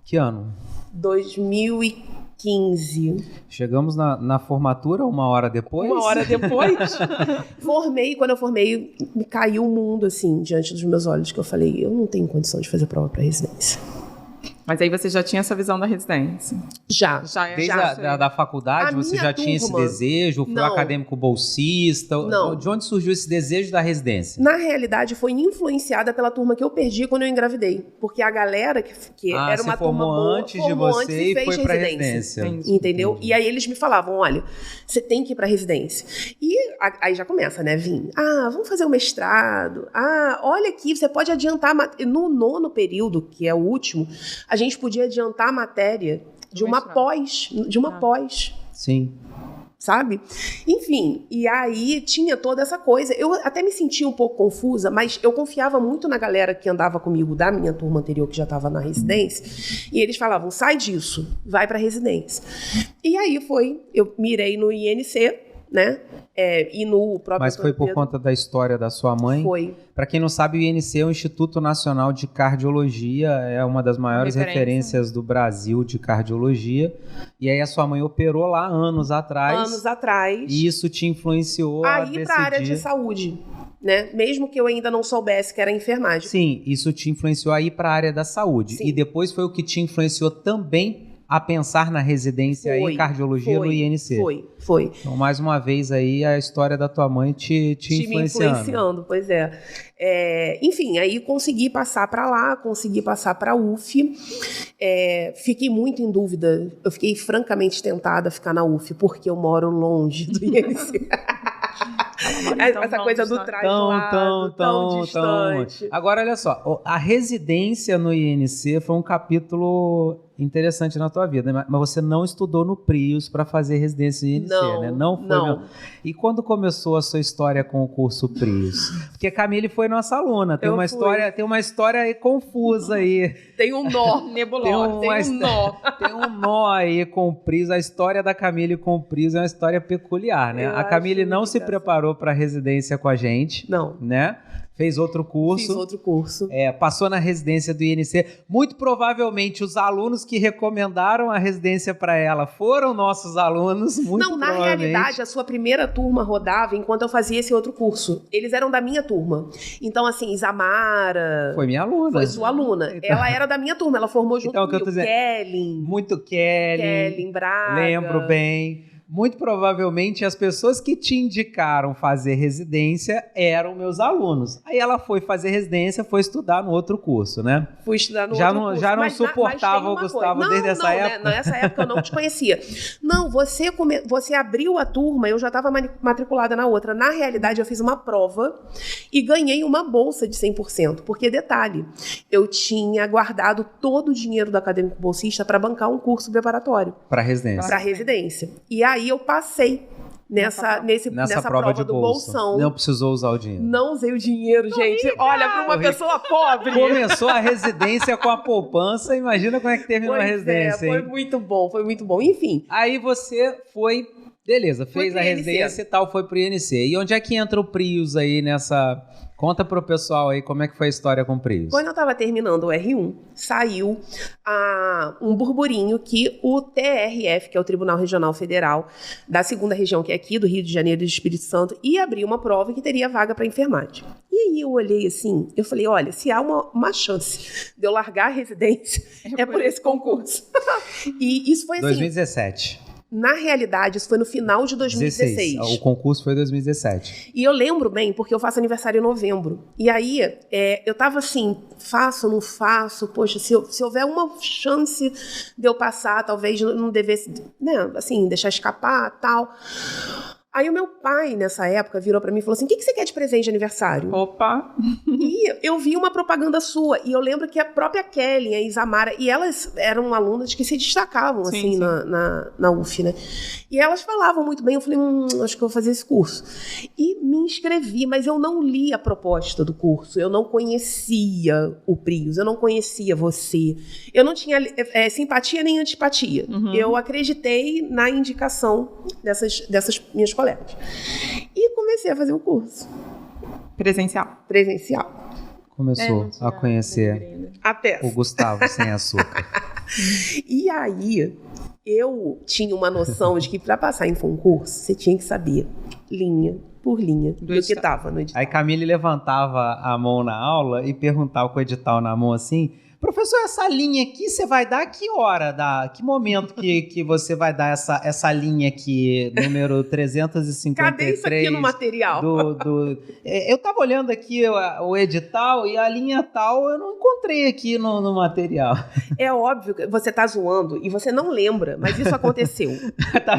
S1: Que ano?
S2: 2015.
S1: Chegamos na formatura uma hora depois?
S2: Uma hora depois. Formei. Quando eu formei, me caiu o mundo, assim, diante dos meus olhos, que eu falei, eu não tenho condição de fazer prova para residência.
S3: Mas aí você já tinha essa visão da residência?
S2: Já.
S1: Desde a faculdade, você já tinha esse desejo? Foi um acadêmico bolsista?
S2: Não.
S1: De onde surgiu esse desejo da residência?
S2: Na realidade, foi influenciada pela turma que eu perdi quando eu engravidei. Porque a galera que era uma turma boa,
S1: antes de você e foi pra residência.
S2: Entendeu? Entendi. E aí eles me falavam, olha, você tem que ir pra residência. E aí já começa, né, Vim? Vamos fazer um mestrado. Olha aqui, você pode adiantar... No 9º período, que é o último... A gente podia adiantar a matéria de uma pós.
S1: Sim.
S2: Sabe? Enfim, e aí tinha toda essa coisa. Eu até me sentia um pouco confusa, mas eu confiava muito na galera que andava comigo da minha turma anterior, que já estava na residência, e eles falavam, sai disso, vai para residência. E aí eu mirei no INC, né? E no próprio...
S1: Mas foi por conta da história da sua mãe?
S2: Foi.
S1: Para quem não sabe, o INC é o Instituto Nacional de Cardiologia, é uma das maiores referências do Brasil de cardiologia. E aí a sua mãe operou lá anos atrás. E isso te influenciou a decidir...
S2: para a área de saúde, né? Mesmo que eu ainda não soubesse que era enfermagem.
S1: Sim, isso te influenciou a ir para a área da saúde.
S2: Sim.
S1: E depois foi o que te influenciou também a pensar na residência em cardiologia no INC.
S2: Foi.
S1: Então, mais uma vez aí, a história da tua mãe te influenciando.
S2: Me influenciando, pois é. Enfim, aí consegui passar para lá, consegui passar para a UF. Fiquei muito em dúvida. Eu fiquei francamente tentada a ficar na UF, porque eu moro longe do INC. Essa coisa do traslado, tão distante.
S1: Agora, olha só, a residência no INC foi um capítulo interessante na tua vida, mas você não estudou no Prius para fazer residência no INC, né? Não foi.
S2: Não.
S1: E quando começou a sua história com o curso Prius? Porque a Camille foi nossa aluna, tem uma história aí confusa aí.
S2: Tem um nó nebuloso,
S1: tem um nó aí com o Prius. A história da Camille com o Prius é uma história peculiar, né? A Camille não se preparou para residência com a gente.
S2: Não.
S1: Né? Fez outro curso.
S2: Fiz outro curso.
S1: Passou na residência do INC. Muito provavelmente os alunos que recomendaram a residência para ela foram nossos alunos.
S2: Na realidade, a sua primeira turma rodava enquanto eu fazia esse outro curso. Eles eram da minha turma. Então, assim, Isamara...
S1: Foi minha aluna.
S2: Foi sua aluna. Então... Ela era da minha turma, ela formou junto comigo. Kelly.
S1: Muito Kelly.
S2: Braga.
S1: Lembro bem. Muito provavelmente as pessoas que te indicaram fazer residência eram meus alunos. Aí ela foi fazer residência, foi estudar no outro curso, né?
S2: Fui estudar no outro curso.
S1: Já não suportava o Gustavo desde essa época?
S2: Né? Nessa época eu não te conhecia. Não, você abriu a turma, eu já estava matriculada na outra. Na realidade, eu fiz uma prova e ganhei uma bolsa de 100%. Porque, detalhe, eu tinha guardado todo o dinheiro do acadêmico bolsista para bancar um curso preparatório.
S1: Para residência.
S2: Para residência. E aí eu passei nessa prova do bolsão.
S1: Não precisou usar o dinheiro.
S2: Não usei o dinheiro, gente. Olha, para uma pessoa pobre.
S1: Começou a residência com a poupança. Imagina como é que terminou a residência.
S2: Foi muito bom. Enfim.
S1: Aí você foi... Beleza, fez a residência e tal, foi pro INC. E onde é que entra o Prius aí nessa... Conta pro pessoal aí como é que foi a história com o Prius.
S2: Quando eu estava terminando o R1, saiu um burburinho que o TRF, que é o Tribunal Regional Federal, da 2ª região, que é aqui do Rio de Janeiro e do Espírito Santo, ia abrir uma prova que teria vaga para enfermagem. E aí eu olhei assim, eu falei, olha, se há uma chance de eu largar a residência, é por esse concurso. E isso foi assim...
S1: 2017.
S2: Na realidade, isso foi no final de 2016.
S1: 16. O concurso foi em 2017.
S2: E eu lembro bem, porque eu faço aniversário em novembro. E aí, eu tava assim, faço, não faço? Poxa, se houver uma chance de eu passar, talvez não devesse, né, assim, deixar escapar, tal. Aí o meu pai, nessa época, virou pra mim e falou assim, o que você quer de presente de aniversário?
S3: Opa!
S2: E eu vi uma propaganda sua, e eu lembro que a própria Kelly, a Isamara, e elas eram alunas que se destacavam,
S3: Sim,
S2: assim,
S3: sim.
S2: na UF, né? E elas falavam muito bem, eu falei, acho que eu vou fazer esse curso. E me inscrevi, mas eu não li a proposta do curso, eu não conhecia o Prius, eu não conhecia você, eu não tinha simpatia nem antipatia. Eu acreditei na indicação dessas minhas colegas. E comecei a fazer o curso.
S3: Presencial.
S1: Começou a conhecer
S2: A peça.
S1: o Gustavo sem açúcar.
S2: E aí, eu tinha uma noção de que para passar em concurso, você tinha que saber linha por linha do que estava no edital.
S1: Aí Camille levantava a mão na aula e perguntava com o edital na mão assim, professor, essa linha aqui você vai dar que hora? Que momento que você vai dar essa linha aqui, número 353?
S2: Cadê isso aqui no material?
S1: Eu tava olhando aqui o edital e a linha tal eu não encontrei aqui no material.
S2: É óbvio que você tá zoando e você não lembra, mas isso aconteceu. Tá.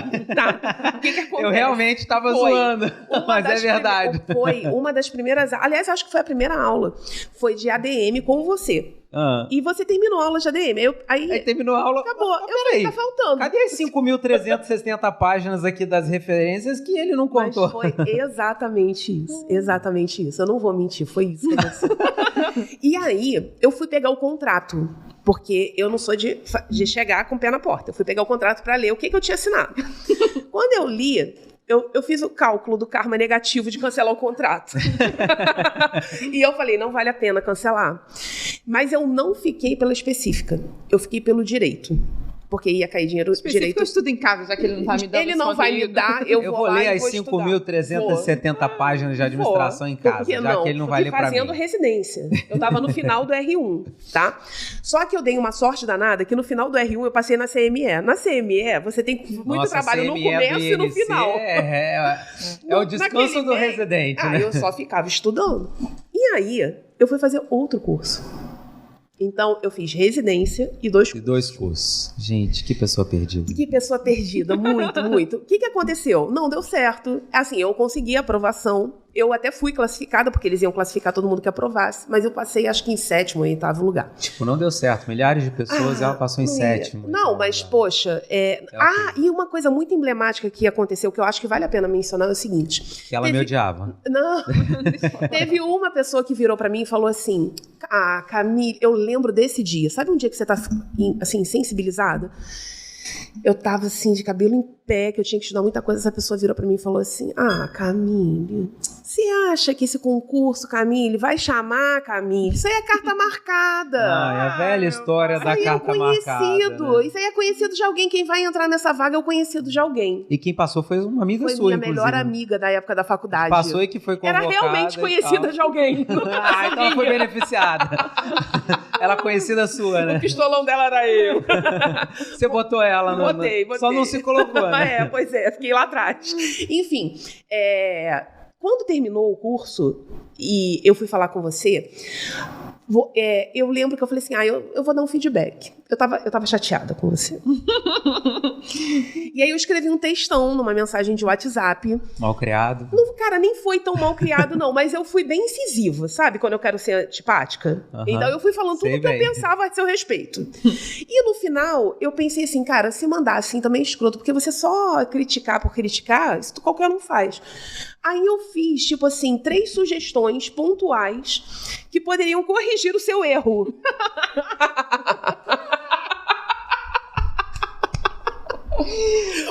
S2: O que acontece?
S1: Eu realmente estava zoando, mas é verdade.
S2: Foi uma das primeiras... Aliás, acho que foi a primeira aula. Foi de ADM com você. E você terminou a aula de ADM. Aí
S1: terminou a aula.
S2: Acabou. Eu falei, tá faltando.
S1: Cadê as 5.360 páginas aqui das referências que ele não contou?
S2: Mas foi exatamente isso. Exatamente isso. Eu não vou mentir, foi isso que aconteceu. E aí, eu fui pegar o contrato. Porque eu não sou de chegar com o pé na porta. Eu fui pegar o contrato pra ler o que eu tinha assinado. Quando eu li... Eu fiz o cálculo do karma negativo de cancelar o contrato. E eu falei, não vale a pena cancelar. Mas eu não fiquei pela específica. Eu fiquei pelo direito. Porque ia cair dinheiro direito.
S3: Eu estudo em casa, já que ele não tá me dando.
S2: Ele não vai me dar, eu vou lá
S1: ler
S2: e
S1: as
S2: vou
S1: 5.370 páginas de administração em casa, já que ele não vai ler pra mim.
S2: Fazendo residência. Eu tava no final do R1, tá? Só que eu dei uma sorte danada que no final do R1 eu passei na CME. Na CME, você tem muito trabalho no começo e no final.
S1: É o descanso do residente, né?
S2: Eu só ficava estudando. E aí, eu fui fazer outro curso. Então, eu fiz residência e 2 cursos.
S1: E 2 cursos. Gente, que pessoa perdida.
S2: Que pessoa perdida, muito, muito. O que aconteceu? Não deu certo. Assim, eu consegui a aprovação. Eu até fui classificada, porque eles iam classificar todo mundo que aprovasse, mas eu passei, acho que em 7º ou 8º lugar.
S1: Tipo, não deu certo. Milhares de pessoas, ela passou em 7º.
S2: Não, mas, poxa... e uma coisa muito emblemática que aconteceu, que eu acho que vale a pena mencionar, é o seguinte.
S1: Que ela me odiava.
S2: Não. Teve uma pessoa que virou pra mim e falou assim, Camille, eu lembro desse dia. Sabe um dia que você tá, assim, sensibilizada? Eu tava, assim, de cabelo em pé, que eu tinha que estudar muita coisa. Essa pessoa virou pra mim e falou assim, Camille, você acha que esse concurso, Camille, vai chamar, Camille? Isso aí é carta marcada.
S1: É a velha história da carta marcada. Né?
S2: Isso aí é conhecido de alguém. Quem vai entrar nessa vaga é o conhecido de alguém.
S1: E quem passou foi uma amiga sua,
S2: Foi minha
S1: inclusive.
S2: melhor amiga da época da faculdade.
S1: Passou e que foi convocada.
S2: Era realmente conhecida de alguém.
S1: Então ela foi beneficiada. Ela é conhecida sua, né?
S2: O pistolão dela era eu.
S1: Você botou ela no... Botei.
S2: Só
S1: não se colocou, né?
S2: Pois é, fiquei lá atrás. Enfim, quando terminou o curso e eu fui falar com você, eu lembro que eu falei assim, eu vou dar um feedback. Eu tava chateada com você. E aí eu escrevi um textão numa mensagem de WhatsApp.
S1: Mal criado.
S2: Cara, nem foi tão mal criado, não. Mas eu fui bem incisiva, sabe? Quando eu quero ser antipática. Então eu fui falando tudo que eu pensava a seu respeito. E no final, eu pensei assim, cara, se mandar assim também é escroto. Porque você só criticar por criticar, isso qualquer um faz. Aí eu fiz, tipo assim, 3 sugestões pontuais que poderiam corrigir o seu erro.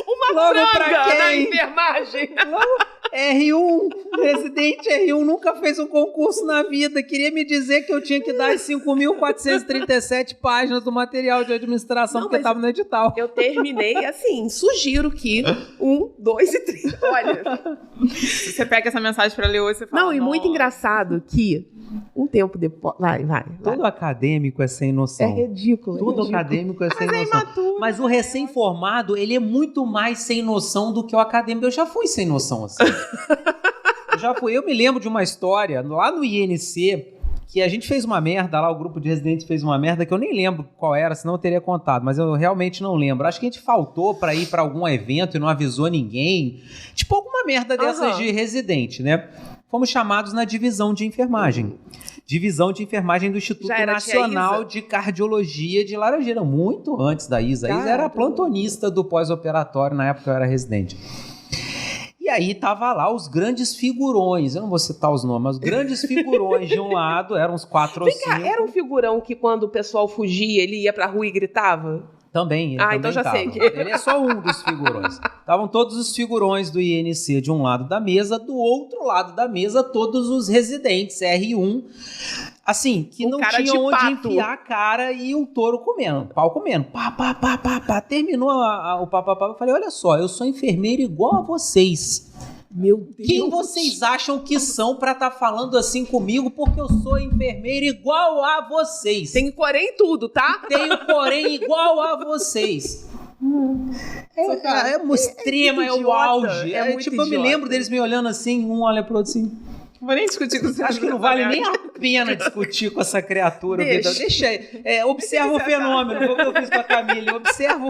S2: Uma franga na enfermagem.
S1: R1, residente R1 nunca fez um concurso na vida. Queria me dizer que eu tinha que dar as 5.437 páginas do material de administração, porque estava no edital.
S2: Eu terminei assim, sugiro que 1, 2 e 3. Olha.
S3: Você pega essa mensagem pra ler hoje e você fala...
S2: Não, e muito engraçado que um tempo depois... Vai.
S1: Todo acadêmico é sem noção.
S2: É ridículo.
S1: Todo acadêmico é sem noção. Mas o recém-formado, ele é muito mais sem noção do que o acadêmico. Eu já fui sem noção, assim. Eu me lembro de uma história lá no INC, que a gente fez uma merda lá, o grupo de residentes fez uma merda que eu nem lembro qual era, senão eu teria contado, mas eu realmente não lembro. Acho que a gente faltou pra ir pra algum evento e não avisou ninguém. Tipo, alguma merda dessas de residente, né? Fomos chamados na divisão de enfermagem. Divisão de enfermagem do Instituto Nacional de Cardiologia de Laranjeira, muito antes da Isa. A Isa era plantonista do pós-operatório, na época eu era residente. E aí tava lá os grandes figurões, eu não vou citar os nomes, mas os grandes figurões de um lado, eram uns 4 ou 5.
S2: Era um figurão que quando o pessoal fugia, ele ia pra rua e gritava?
S1: Também, ele também
S2: então já
S1: tava.
S2: sei.
S1: Ele é só um dos figurões. Estavam todos os figurões do INC de um lado da mesa, do outro lado da mesa, todos os residentes R1, assim, que não tinham onde enfiar a cara e o touro comendo, pau comendo. Pá. Terminou o pá. Eu falei, olha só, eu sou enfermeiro igual a vocês.
S2: Meu Deus.
S1: Quem vocês acham que são pra estar falando assim comigo? Porque eu sou enfermeira igual a vocês.
S2: Tenho porém em tudo, tá?
S1: Tenho porém igual a vocês. É uma extrema, é o auge.
S2: É muito
S1: tipo, eu me lembro deles me olhando assim, um olha pro outro assim.
S3: Vou nem discutir com você.
S1: Acho que não vale nem a pena discutir com essa criatura. Deixa aí. Observa o fenômeno. Foi o que eu fiz com a Camila. Observa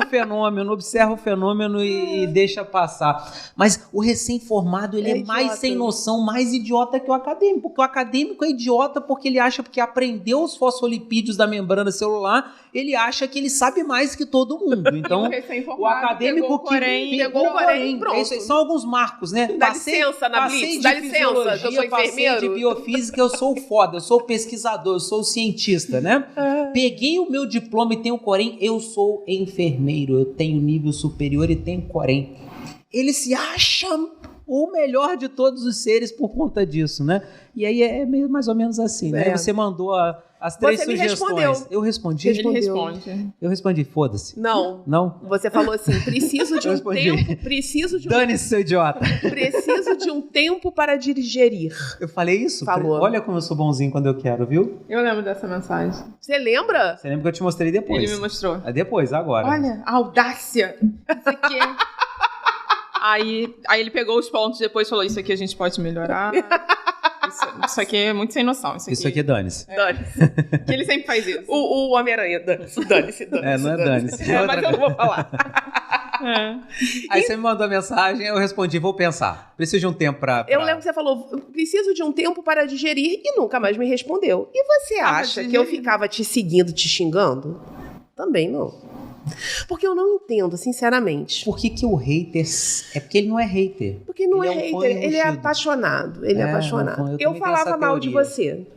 S1: o fenômeno e deixa passar. Mas o recém-formado, ele é mais sem noção, mais idiota que o acadêmico. Porque o acadêmico é idiota porque ele acha que aprendeu os fosfolipídios da membrana celular, ele acha que ele sabe mais que todo mundo. Então, o acadêmico
S2: pegou o porém, pronto.
S1: São alguns marcos, né?
S2: Dá licença, na Blitz, dá licença, que eu sou enfermeiro.
S1: Passei de biofísica, eu sou foda, eu sou pesquisador, eu sou cientista, né? Peguei o meu diploma e tenho corém, eu sou enfermeiro, eu tenho nível superior e tenho corém. Ele se acha o melhor de todos os seres por conta disso, né? E aí é meio mais ou menos assim, né? Você mandou as 3 sugestões.
S2: Respondeu.
S1: Eu respondi.
S3: Ele responde.
S1: Eu respondi, foda-se.
S2: Não.
S1: Você
S2: falou assim, preciso de um tempo,
S1: Dane-se, seu idiota.
S2: Preciso de um tempo para digerir.
S1: Eu falei isso?
S2: Falou.
S1: Olha como eu sou bonzinho quando eu quero, viu?
S3: Eu lembro dessa mensagem.
S2: Você lembra?
S1: Você lembra que eu te mostrei depois?
S3: Ele me mostrou.
S1: Depois, agora.
S3: Olha, a audácia. Isso aqui. Aí ele pegou os pontos depois e falou, isso aqui a gente pode melhorar. Isso aqui é muito sem noção.
S1: Isso aqui é dane-se.
S2: Dane-se.
S3: Que ele sempre faz isso.
S2: O Homem-Aranha, dane-se.
S1: Não é dane-se.
S2: Mas eu não vou falar.
S1: Aí você me mandou a mensagem, eu respondi, vou pensar. Preciso de um tempo pra...
S2: Eu lembro que você falou, preciso de um tempo para digerir e nunca mais me respondeu. E você acha que eu ficava te seguindo, te xingando? Também não. Porque eu não entendo, sinceramente.
S1: Por que o hater... É porque ele não é hater.
S2: Porque ele não é hater, ele é apaixonado. Ele é apaixonado. Eu falava mal de você.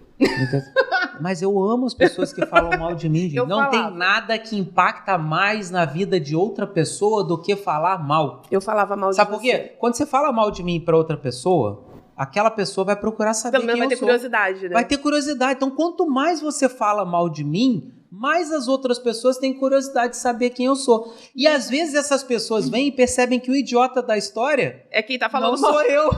S1: Mas eu amo as pessoas que falam mal de mim. Não tem nada que impacta mais na vida de outra pessoa do que falar mal.
S2: Eu falava mal de você.
S1: Sabe por quê? Quando você fala mal de mim pra outra pessoa, aquela pessoa vai procurar saber quem eu sou.
S2: Vai ter curiosidade, né?
S1: Vai ter curiosidade. Então, quanto mais você fala mal de mim, mais as outras pessoas têm curiosidade de saber quem eu sou. E às vezes essas pessoas vêm e percebem que o idiota da história
S2: é quem tá falando
S1: não sou eu.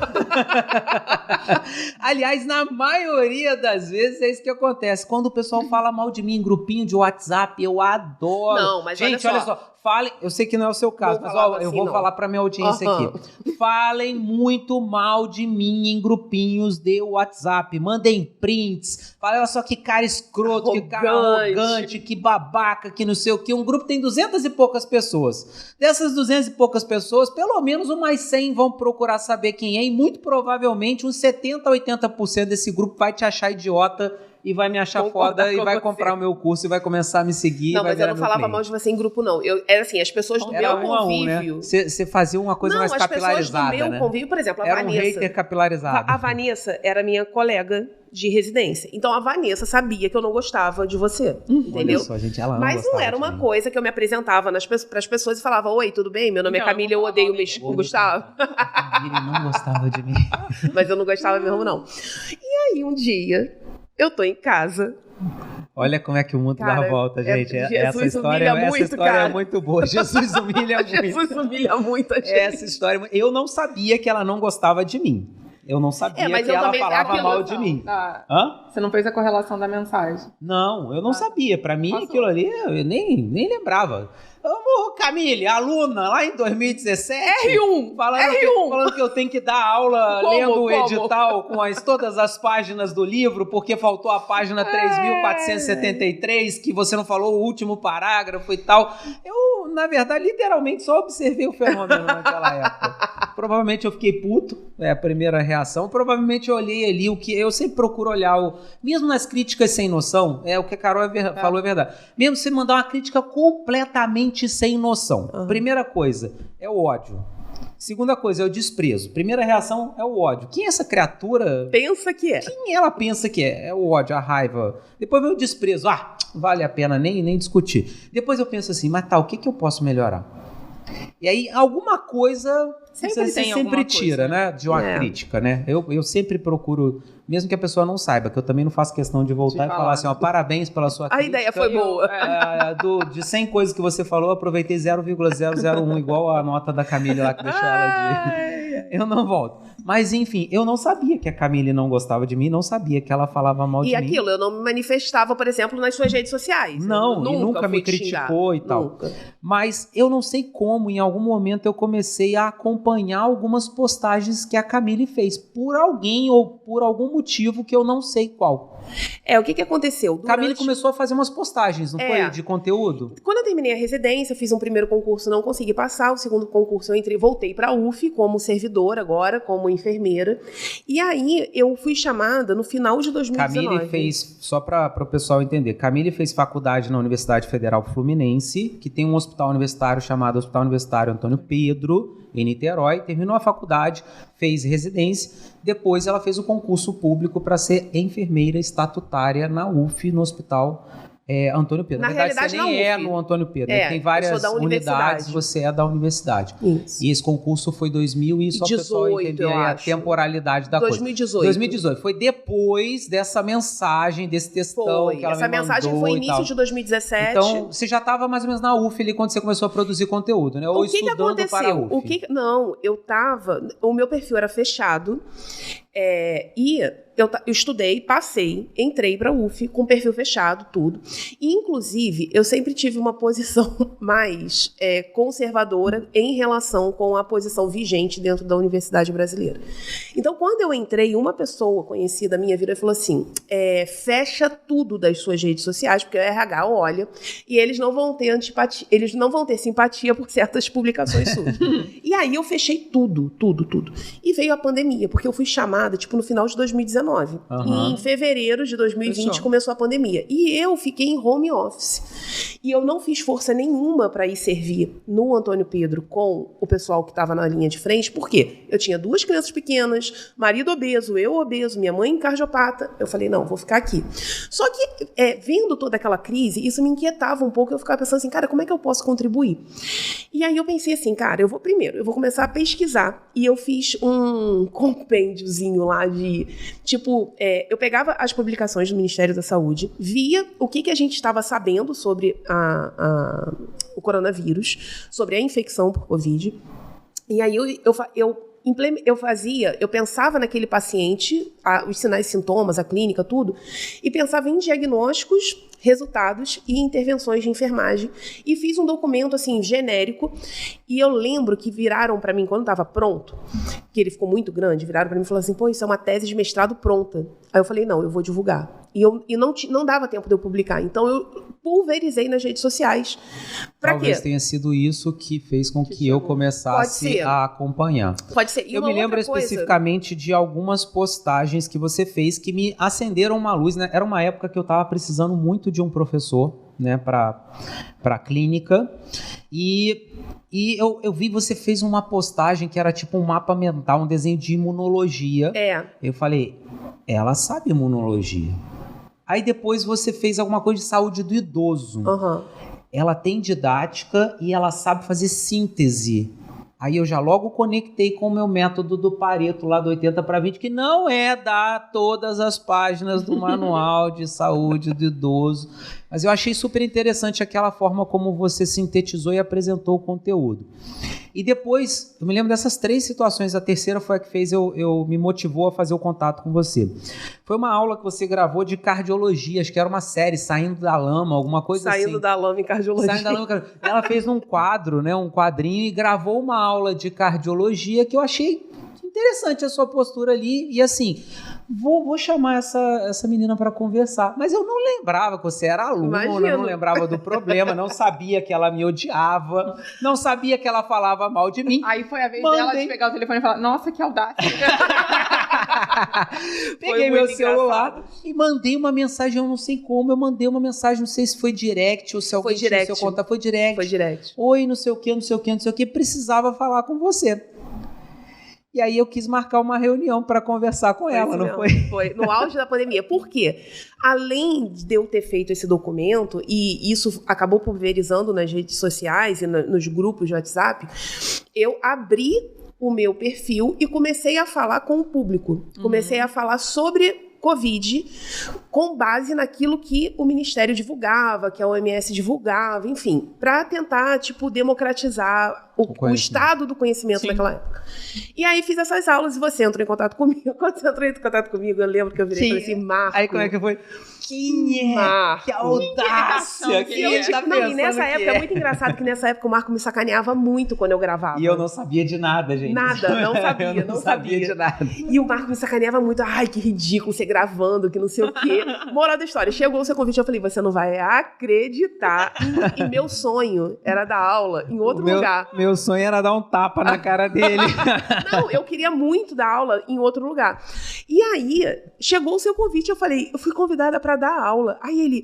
S1: Aliás, na maioria das vezes é isso que acontece. Quando o pessoal fala mal de mim em grupinho de WhatsApp, eu adoro.
S2: Não, mas
S1: gente, olha só. Falem, eu sei que não é o seu caso, mas ó, eu vou falar pra minha audiência aqui. Falem muito mal de mim em grupinhos de WhatsApp. Mandem prints. Falem, olha só que cara escroto, que cara arrogante, que babaca, que não sei o que. Um grupo tem 200 e poucas pessoas. Dessas 200 e poucas pessoas, pelo menos umas 100 vão procurar saber quem é. E muito provavelmente uns 70% a 80% desse grupo vai te achar idiota e vai me achar
S2: Concordar
S1: foda e
S2: com
S1: vai
S2: você.
S1: comprar o meu curso e vai começar a me seguir.
S2: Não,
S1: vai
S2: mas eu
S1: virar
S2: não
S1: meu
S2: falava
S1: cliente.
S2: mal de você em grupo, não. Era assim, as pessoas do
S1: Era
S2: meu
S1: um a um, né?
S2: convívio...
S1: Você fazia uma coisa
S2: Não,
S1: mais
S2: as pessoas do
S1: capilarizada,
S2: meu
S1: né?
S2: convívio, por exemplo, a
S1: Era um
S2: Vanessa...
S1: hater capilarizado.
S2: A Vanessa era minha colega de residência. Então a Vanessa sabia que eu não gostava de você,
S1: Olha
S2: entendeu?
S1: só, gente, ela
S2: Mas não
S1: gostava
S2: era
S1: de
S2: uma
S1: mim.
S2: coisa que eu me apresentava pras pessoas e falava: oi, tudo bem? Meu nome é
S3: Então,
S2: Camila, eu
S3: eu vou
S2: odeio
S3: falar
S2: o Gustavo.
S1: Ele não gostava de mim.
S2: Mas eu não gostava mesmo, não. E aí, um dia, eu tô em casa.
S1: Olha como é que o mundo
S2: Cara,
S1: dá volta, gente.
S2: Jesus
S1: essa história,
S2: humilha muito,
S1: essa história
S2: cara.
S1: é muito boa. Jesus humilha muito.
S2: Jesus humilha muito a gente.
S1: Essa história... Eu não sabia que ela não gostava de mim. Eu não sabia
S2: mas
S1: que
S2: eu
S1: ela
S2: também-
S1: falava
S2: aquilo-
S1: mal de mim.
S3: Ah,
S1: Hã?
S3: você não fez a correlação da mensagem.
S1: Não, eu não sabia. Pra mim,
S3: Passou.
S1: aquilo ali, eu nem lembrava. Ô, Camille, aluna, lá em 2017...
S2: R1!
S1: Falando que eu tenho que dar aula
S2: Como?
S1: lendo o
S2: Como?
S1: edital com todas as páginas do livro, porque faltou a página 3.473, que você não falou o último parágrafo e tal. Eu, na verdade, literalmente só observei o fenômeno naquela época. Provavelmente eu fiquei puto, é a primeira reação. Provavelmente eu olhei ali o que eu sempre procuro olhar, mesmo nas críticas sem noção, o que a Carol falou é verdade. Mesmo você mandar uma crítica completamente sem noção.
S2: Uhum.
S1: Primeira coisa é o ódio. Segunda coisa é o desprezo. Primeira reação é o ódio. Quem é essa criatura?
S2: Pensa que é.
S1: Quem ela pensa que é? É o ódio, a raiva. Depois vem o desprezo. Vale a pena nem discutir. Depois eu penso assim, mas tá, o que eu posso melhorar? E aí, alguma coisa
S3: Sempre
S1: você
S3: tem
S1: sempre
S3: alguma
S1: tira,
S3: coisa,
S1: né? De uma crítica, né? Eu sempre procuro, mesmo que a pessoa não saiba, que eu também não faço questão de voltar e falar assim, parabéns pela sua crítica.
S2: A ideia foi boa.
S1: De 100 coisas que você falou, eu aproveitei 0,001, igual a nota da Camille lá que deixou ela de... Eu não volto. Mas, enfim, eu não sabia que a Camille não gostava de mim, não sabia que ela falava mal de
S2: E
S1: mim.
S2: aquilo, eu não me manifestava, por exemplo, nas suas redes sociais.
S1: Não,
S2: Eu
S1: e nunca me
S2: fui te
S1: criticou
S2: xingar.
S1: e tal.
S2: Nunca.
S1: Mas eu não sei como, em algum momento eu comecei a acompanhar algumas postagens que a Camille fez, por alguém ou por algum motivo que eu não sei qual.
S2: O que aconteceu?
S1: Camille começou a fazer umas postagens, não foi? De conteúdo?
S2: Quando eu terminei a residência, eu fiz um primeiro concurso, não consegui passar. O segundo concurso eu voltei para a UF como servidora agora, como enfermeira. E aí eu fui chamada no final de 2019.
S1: Camille fez, só para o pessoal entender, Camille fez faculdade na Universidade Federal Fluminense, que tem um hospital universitário chamado Hospital Universitário Antônio Pedro, em Niterói, terminou a faculdade, fez residência, depois ela fez o concurso público para ser enfermeira estatutária na UF, no Hospital Antônio Pedro.
S2: Na
S1: verdade,
S2: realidade,
S1: você nem
S2: na
S1: é
S2: UF.
S1: no Antônio Pedro, tem
S2: eu
S1: várias
S2: sou da universidade.
S1: unidades, você é da universidade.
S2: Isso.
S1: E esse concurso foi 2000 e só o pessoal
S2: 18,
S1: entender
S2: eu
S1: a
S2: acho.
S1: temporalidade da
S2: 2018.
S1: coisa. 2018. Foi depois dessa mensagem, desse textão
S2: Foi.
S1: que ela
S2: Essa
S1: me
S2: mensagem
S1: mandou
S2: foi
S1: e
S2: início
S1: tal.
S2: de 2017.
S1: Então, você já estava mais ou menos na UF ali quando você começou a produzir conteúdo, né? Ou
S2: o que
S1: estudando para a UF.
S2: Não, eu tava... O meu perfil era fechado. E eu estudei, passei, entrei pra UF com perfil fechado, tudo. E, inclusive, eu sempre tive uma posição mais conservadora em relação com a posição vigente dentro da universidade brasileira. Então, quando eu entrei, uma pessoa conhecida minha virou e falou assim, fecha tudo das suas redes sociais, porque o RH olha, e eles não vão ter antipatia, eles não vão ter simpatia por certas publicações suas. E aí eu fechei tudo. E veio a pandemia, porque eu fui chamada, no final de 2019.
S1: Uhum.
S2: E em fevereiro de 2020 começou a pandemia. E eu fiquei em home office. E eu não fiz força nenhuma para ir servir no Antônio Pedro com o pessoal que estava na linha de frente. Por quê? Eu tinha 2 crianças pequenas, marido obeso, eu obeso, minha mãe cardiopata. Eu falei, não, vou ficar aqui. Só que, vendo toda aquela crise, isso me inquietava um pouco. Eu ficava pensando assim, cara, como é que eu posso contribuir? E aí eu pensei assim, cara, eu vou começar a pesquisar. E eu fiz um compêndiozinho lá de, eu pegava as publicações do Ministério da Saúde, via o que a gente estava sabendo sobre o coronavírus, sobre a infecção por Covid. E aí eu pensava naquele paciente, os sinais e sintomas, a clínica, tudo, e pensava em diagnósticos, resultados e intervenções de enfermagem. E fiz um documento, assim, genérico, e eu lembro que viraram para mim, quando estava pronto, que ele ficou muito grande, viraram pra mim e falaram assim, pô, isso é uma tese de mestrado pronta. Aí eu falei, não, eu vou divulgar. E não dava tempo de eu publicar. Então eu pulverizei nas redes sociais. Pra
S1: Talvez
S2: quê?
S1: tenha sido isso que fez com que eu começasse a acompanhar.
S2: Pode ser. E
S1: eu
S2: uma
S1: me lembro
S2: outra coisa...
S1: especificamente de algumas postagens que você fez que me acenderam uma luz, né? Era uma época que eu estava precisando muito de um professor, né, para clínica. E eu vi você fez uma postagem que era tipo um mapa mental, um desenho de imunologia. Eu falei, ela sabe imunologia. Aí depois você fez alguma coisa de saúde do idoso.
S2: Uhum.
S1: Ela tem didática e ela sabe fazer síntese. Aí eu já logo conectei com o meu método do Pareto lá do 80/20, que não é dar todas as páginas do manual de saúde do idoso. Mas eu achei super interessante aquela forma como você sintetizou e apresentou o conteúdo. E depois, eu me lembro dessas 3 situações. A terceira foi a que fez me motivou a fazer o contato com você. Foi uma aula que você gravou de cardiologia, acho que era uma série, Saindo da Lama, alguma coisa assim.
S2: Saindo da Lama em cardiologia.
S1: Saindo da Lama. Ela fez um quadro, né, um quadrinho, e gravou uma aula de cardiologia que eu achei interessante a sua postura ali. E assim, vou chamar essa menina para conversar. Mas eu não lembrava que você era aluna, não lembrava do problema, não sabia que ela me odiava, não sabia que ela falava mal de mim.
S3: Aí foi a vez dela de pegar o telefone e falar, nossa, que audácia.
S1: Peguei meu celular e mandei uma mensagem, eu não sei como, eu mandei uma mensagem, não sei se foi direct ou se alguém tinha seu contato. Foi direct.
S2: Foi direct.
S1: Oi, não sei o que, precisava falar com você. E aí eu quis marcar uma reunião para conversar com ela, não foi?
S2: Foi, no auge da pandemia. Por quê? Além de eu ter feito esse documento, e isso acabou pulverizando nas redes sociais e nos grupos de WhatsApp, eu abri o meu perfil e comecei a falar com o público. Comecei a falar sobre Covid, com base naquilo que o Ministério divulgava, que a OMS divulgava, enfim, para tentar, democratizar o estado do conhecimento naquela época. E aí fiz essas aulas e você entrou em contato comigo. Quando você entrou em contato comigo, eu lembro que eu virei e falei assim, Marco...
S1: Aí como é que foi? Quem é?
S2: Marco.
S1: Que audácia!
S2: E nessa época, é muito engraçado que nessa época o Marco me sacaneava muito quando eu gravava.
S1: E eu não sabia de nada, gente.
S2: Nada, não sabia,
S1: eu não sabia de nada.
S2: E o Marco me sacaneava muito. Ai, que ridículo, você gravando, que não sei o quê. Moral da história, chegou o seu convite, eu falei, você não vai acreditar. E meu sonho era dar aula em outro lugar.
S1: Meu sonho era dar um tapa na cara dele.
S2: Não, eu queria muito dar aula em outro lugar. E aí, chegou o seu convite, eu falei, eu fui convidada pra dar aula. Aí ele,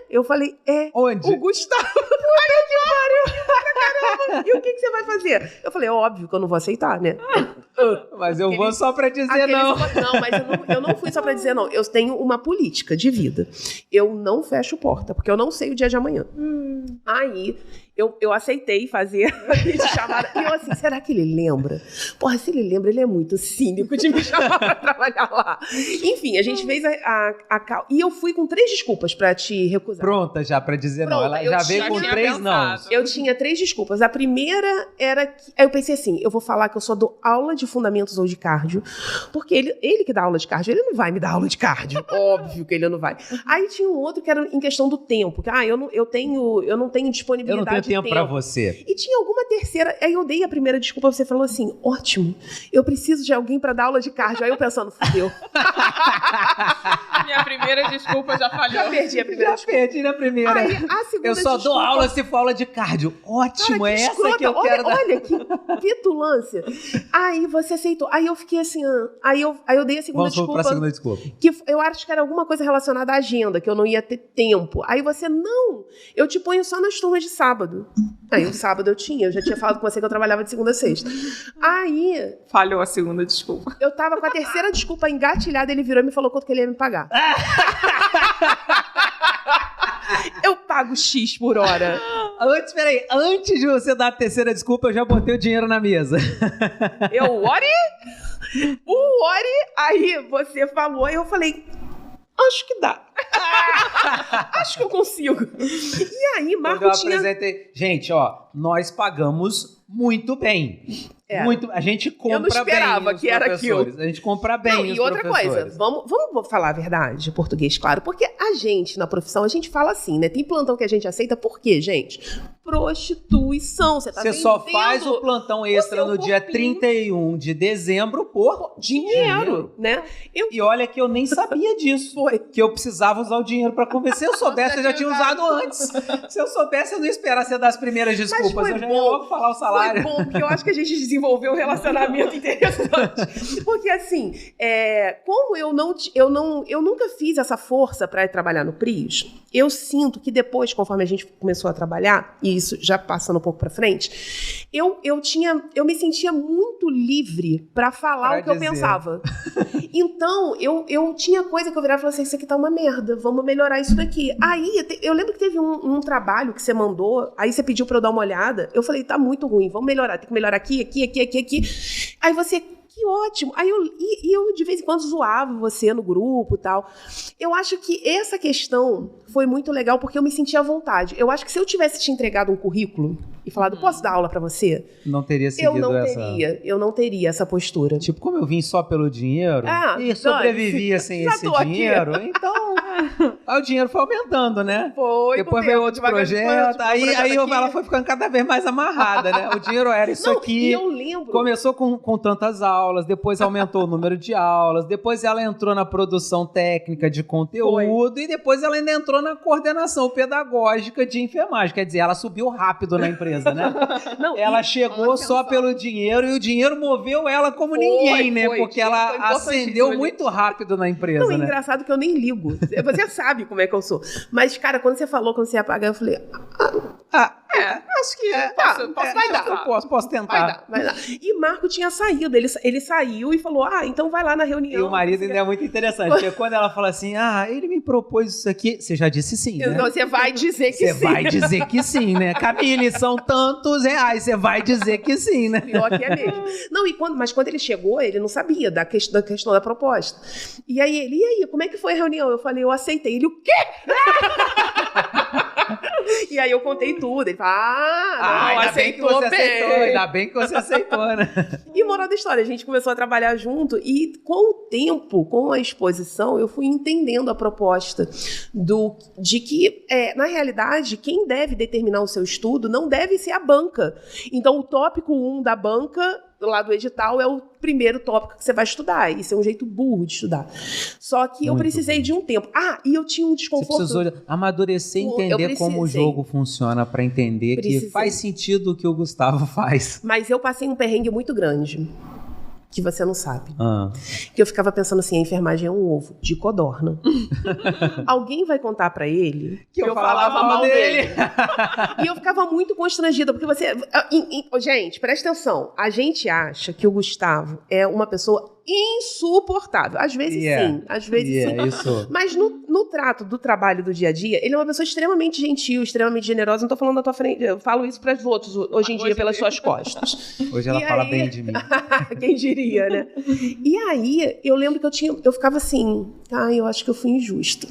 S2: Eu falei,
S1: Onde?
S2: O Gustavo. Olha que pariu. Caramba. E o que você vai fazer? Eu falei, óbvio que eu não vou aceitar, né?
S1: Mas eu vou só pra dizer não.
S2: Não, mas eu não fui só pra dizer não. Eu tenho uma política de vida. Eu não fecho porta, porque eu não sei o dia de amanhã. Aí, eu aceitei fazer a videochamada. E eu assim, será que ele lembra? Porra, se ele lembra, ele é muito cínico de me chamar pra trabalhar lá. Enfim, a gente fez e eu fui com 3 desculpas pra te recusar.
S1: Pronta já pra dizer não. Ela já veio com 3 não.
S2: Eu tinha 3 desculpas. A primeira era que... Aí eu pensei assim, eu vou falar que eu só dou aula de fundamentos ou de cardio, porque ele que dá aula de cardio, ele não vai me dar aula de cardio. Óbvio que ele não vai. Aí tinha um outro que era em questão do tempo, que eu não tenho disponibilidade.
S1: Eu não tenho tempo pra você.
S2: E tinha alguma terceira, aí eu dei a primeira desculpa, você falou assim, ótimo, eu preciso de alguém pra dar aula de cardio. Aí eu pensando, fudeu.
S3: Minha primeira desculpa já falhou.
S2: Já perdi a primeira desculpa.
S1: Perdi na primeira.
S2: Aí, a segunda
S1: eu só dou aula se for aula de cardio. Ótimo, cara, essa que eu quero dar.
S2: Olha que petulância. Aí você aceitou. Aí eu fiquei assim, aí eu dei a segunda desculpa.
S1: Vamos pra segunda desculpa.
S2: Que eu acho que era alguma coisa relacionada à agenda, que eu não ia ter tempo. Aí você, não, eu te ponho só nas turmas de sábado. Aí o sábado eu já tinha falado com você que eu trabalhava de segunda a sexta. Aí...
S3: Falhou a segunda desculpa.
S2: Eu tava com a terceira desculpa engatilhada, ele virou e me falou quanto que ele ia me pagar. Eu pago X por hora.
S1: Antes de você dar a terceira desculpa, eu já botei o dinheiro na mesa.
S2: Aí você falou, aí eu falei... Acho que dá. Acho que eu consigo. E aí, Marco tinha...
S1: Gente, nós pagamos muito bem. A gente compra
S2: eu não esperava
S1: bem os
S2: que era
S1: professores.
S2: aquilo.
S1: A gente compra bem os
S2: e outra
S1: professores.
S2: coisa, vamos falar a verdade, de português, claro. Porque a gente, na profissão, a gente fala assim, né? Tem plantão que a gente aceita, por quê, gente? Prostituição. Você
S1: só faz o plantão extra no dia 31 de dezembro por dinheiro,
S2: né?
S1: E olha que eu nem sabia disso. Que eu precisava usar o dinheiro pra convencer. Se eu soubesse, eu já tinha usado antes. Se eu soubesse, eu não ia esperar você dar as primeiras desculpas. Eu já ia logo falar o salário.
S2: Foi bom, porque eu acho que a gente desenvolveu um relacionamento interessante. Porque assim, como eu nunca fiz essa força pra ir trabalhar no PRIOS, eu sinto que depois, conforme a gente começou a trabalhar, e isso já passando um pouco pra frente, eu me sentia muito livre pra falar o que eu pensava. Então, eu tinha coisa que eu virava e falava assim, isso aqui tá uma merda, vamos melhorar isso daqui. Aí, eu lembro que teve um trabalho que você mandou, aí você pediu pra eu dar uma olhada, eu falei, tá muito ruim, vamos melhorar, tem que melhorar aqui. Aí você... Que ótimo. Aí eu de vez em quando zoava você no grupo e tal. Eu acho que essa questão foi muito legal porque eu me sentia à vontade. Eu acho que se eu tivesse te entregado um currículo e falado, posso dar aula pra você?
S1: Não teria seguido
S2: eu não teria essa postura.
S1: Tipo, como eu vim só pelo dinheiro e sobrevivia sem esse dinheiro, então o dinheiro foi aumentando, né? Depois veio outro projeto, aí ela foi ficando cada vez mais amarrada, né? O dinheiro era isso aqui.
S2: Eu lembro.
S1: Começou com tantas aulas, depois aumentou o número de aulas, depois ela entrou na produção técnica de conteúdo e depois ela ainda entrou na coordenação pedagógica de enfermagem. Quer dizer, ela subiu rápido na empresa, né? Ela chegou só pelo dinheiro e o dinheiro moveu ela como ninguém, né? Porque ela ascendeu muito rápido na empresa, né?
S2: É engraçado que eu nem ligo. Você sabe como é que eu sou. Mas, cara, quando você falou, quando você ia apagar, eu falei...
S3: acho que
S1: posso tentar.
S2: Vai dar. E Marco tinha saído, ele saiu e falou, então vai lá na reunião.
S1: E o marido ainda é muito interessante, porque quando ela fala assim, ele me propôs isso aqui, você já disse sim, né?
S2: Você vai dizer que sim.
S1: Você vai dizer que sim, né? Camille, são tantos reais, você vai dizer que sim, né?
S2: Pior que é mesmo. Não, mas quando ele chegou, ele não sabia da questão da proposta. E aí, como é que foi a reunião? Eu falei, eu aceitei. Ele, o quê? E aí eu contei tudo. Ele falou,
S1: ainda bem que você aceitou. Ainda bem que você aceitou, né?
S2: E moral da história, a gente começou a trabalhar junto e com o tempo, com a exposição, eu fui entendendo a proposta de que, na realidade, quem deve determinar o seu estudo não deve ser a banca. Então, o tópico 1 da banca, lá do edital, é o primeiro tópico que você vai estudar. Isso é um jeito burro de estudar. Só que eu precisei de um tempo. E eu tinha um desconforto.
S1: Você precisou amadurecer e entender como o jogo funciona para entender que faz sentido o que o Gustavo faz.
S2: Mas eu passei um perrengue muito grande. Que você não sabe. Que eu ficava pensando assim, a enfermagem é um ovo de codorna. Alguém vai contar pra ele
S1: que eu falava mal dele.
S2: E eu ficava muito constrangida, porque você... Gente, presta atenção. A gente acha que o Gustavo é uma pessoa insuportável. Às vezes sim, às vezes sim.
S1: Isso.
S2: Mas no trato do trabalho do dia a dia, ele é uma pessoa extremamente gentil, extremamente generosa. Não tô falando da tua frente, eu falo isso para os outros hoje em dia pelas suas costas.
S1: Hoje ela fala bem de mim.
S2: Quem diria, né? E aí, eu lembro que eu ficava assim, eu acho que eu fui injusta.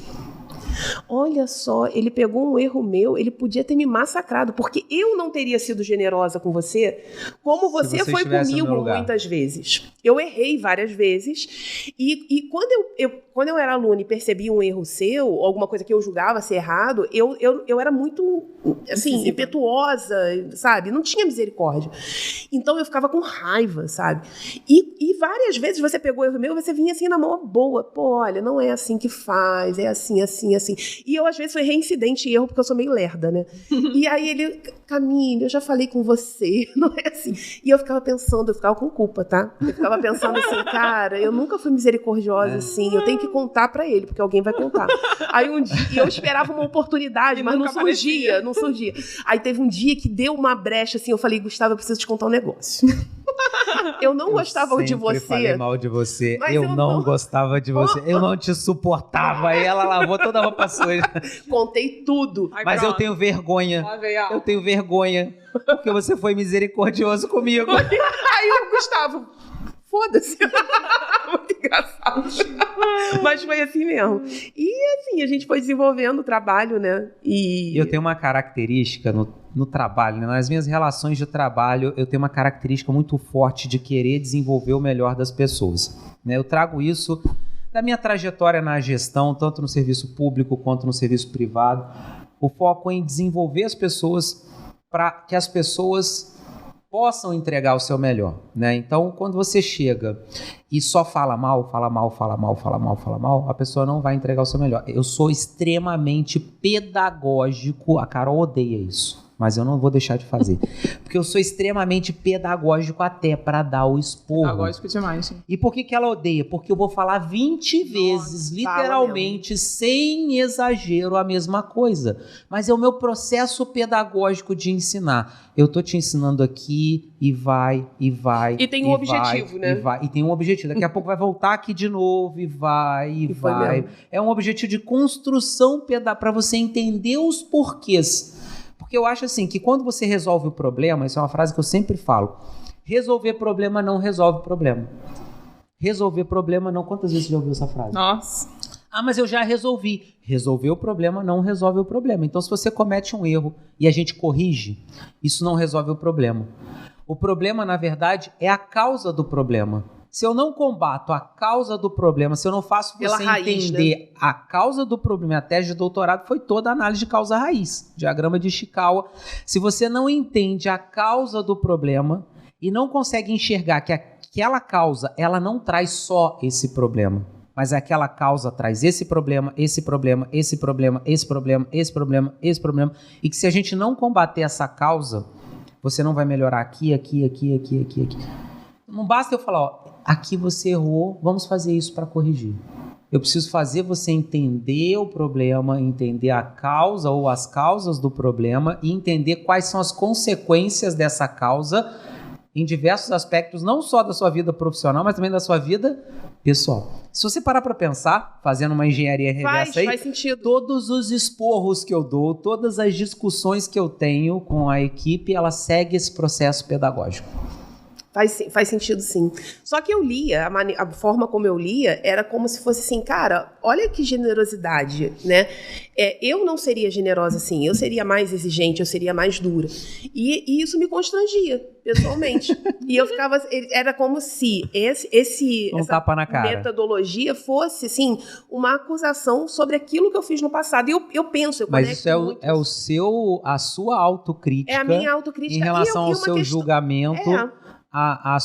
S2: Olha só, ele pegou um erro meu, ele podia ter me massacrado, porque eu não teria sido generosa com você, como você foi comigo muitas vezes. Eu errei várias vezes, e quando eu era aluna e percebi um erro seu, alguma coisa que eu julgava ser errado, eu era muito, assim, impetuosa, sabe? Não tinha misericórdia. Então eu ficava com raiva, sabe? E várias vezes você pegou o erro meu, você vinha assim na mão boa. Pô, olha, não é assim que faz, é assim, assim, assim. E eu, às vezes, foi reincidente em erro, porque eu sou meio lerda, né? E aí ele, Camille, eu já falei com você, não é assim. E eu ficava pensando, eu ficava com culpa, tá? Eu ficava pensando assim, cara, eu nunca fui misericordiosa assim, eu tenho que contar pra ele, porque alguém vai contar. Aí um dia, eu esperava uma oportunidade, mas não surgia. Aí teve um dia que deu uma brecha, assim, eu falei, Gustavo, eu preciso te contar um negócio. Eu não gostava de você.
S1: Eu falei mal de você. Eu não gostava de você. Eu não te suportava. Aí ela lavou toda a roupa suja.
S2: Contei tudo.
S1: Mas eu tenho vergonha. Eu tenho vergonha. Porque você foi misericordioso comigo.
S2: Aí o Gustavo... Foda-se. Muito engraçado. Mas foi assim mesmo. E assim, a gente foi desenvolvendo o trabalho, né?
S1: E eu tenho uma característica no trabalho, né? Nas minhas relações de trabalho, eu tenho uma característica muito forte de querer desenvolver o melhor das pessoas, né? Eu trago isso da minha trajetória na gestão, tanto no serviço público quanto no serviço privado. O foco é em desenvolver as pessoas para que as pessoas possam entregar o seu melhor, né? Então, quando você chega e só fala mal, a pessoa não vai entregar o seu melhor. Eu sou extremamente pedagógico, a Carol odeia isso, mas eu não vou deixar de fazer. Porque eu sou extremamente pedagógico até para dar o esporro.
S3: Pedagógico demais. Sim.
S1: E por que ela odeia? Porque eu vou falar 20 vezes, literalmente, sem exagero, a mesma coisa. Mas é o meu processo pedagógico de ensinar. Eu tô te ensinando aqui e vai.
S2: E tem um objetivo, né?
S1: E tem um objetivo. Daqui a pouco vai voltar aqui de novo e vai. É um objetivo de construção para você entender os porquês. Porque eu acho assim, que quando você resolve o problema, isso é uma frase que eu sempre falo, resolver problema não resolve problema. Resolver problema não... Quantas vezes você já ouviu essa frase?
S3: Nossa.
S1: Ah, mas eu já resolvi. Resolver o problema não resolve o problema. Então, se você comete um erro e a gente corrige, isso não resolve o problema. O problema, na verdade, é a causa do problema. Se eu não combato a causa do problema, se eu não faço você entender a causa do problema, a tese de doutorado foi toda a análise de causa-raiz, diagrama de Ishikawa. Se você não entende a causa do problema e não consegue enxergar que aquela causa, ela não traz só esse problema, mas aquela causa traz esse problema, esse problema, esse problema, esse problema, esse problema, esse problema, e que se a gente não combater essa causa, você não vai melhorar aqui. Não basta eu falar, ó, aqui você errou, vamos fazer isso para corrigir. Eu preciso fazer você entender o problema, entender a causa ou as causas do problema e entender quais são as consequências dessa causa em diversos aspectos, não só da sua vida profissional, mas também da sua vida pessoal. Se você parar para pensar, fazendo uma engenharia reversa aí,
S2: faz sentido.
S1: Todos os esporros que eu dou, todas as discussões que eu tenho com a equipe, ela segue esse processo pedagógico.
S2: Faz sentido, sim. Só que eu lia, a forma como eu lia, era como se fosse assim, cara, olha que generosidade, né? Eu não seria generosa assim, eu seria mais exigente, eu seria mais dura. E isso me constrangia, pessoalmente. E eu ficava, era como se essa
S1: tapa na cara.
S2: Metodologia fosse, assim, uma acusação sobre aquilo que eu fiz no passado. E eu penso, eu
S1: Mas isso a sua autocrítica.
S2: É a minha autocrítica.
S1: Em relação ao seu julgamento. A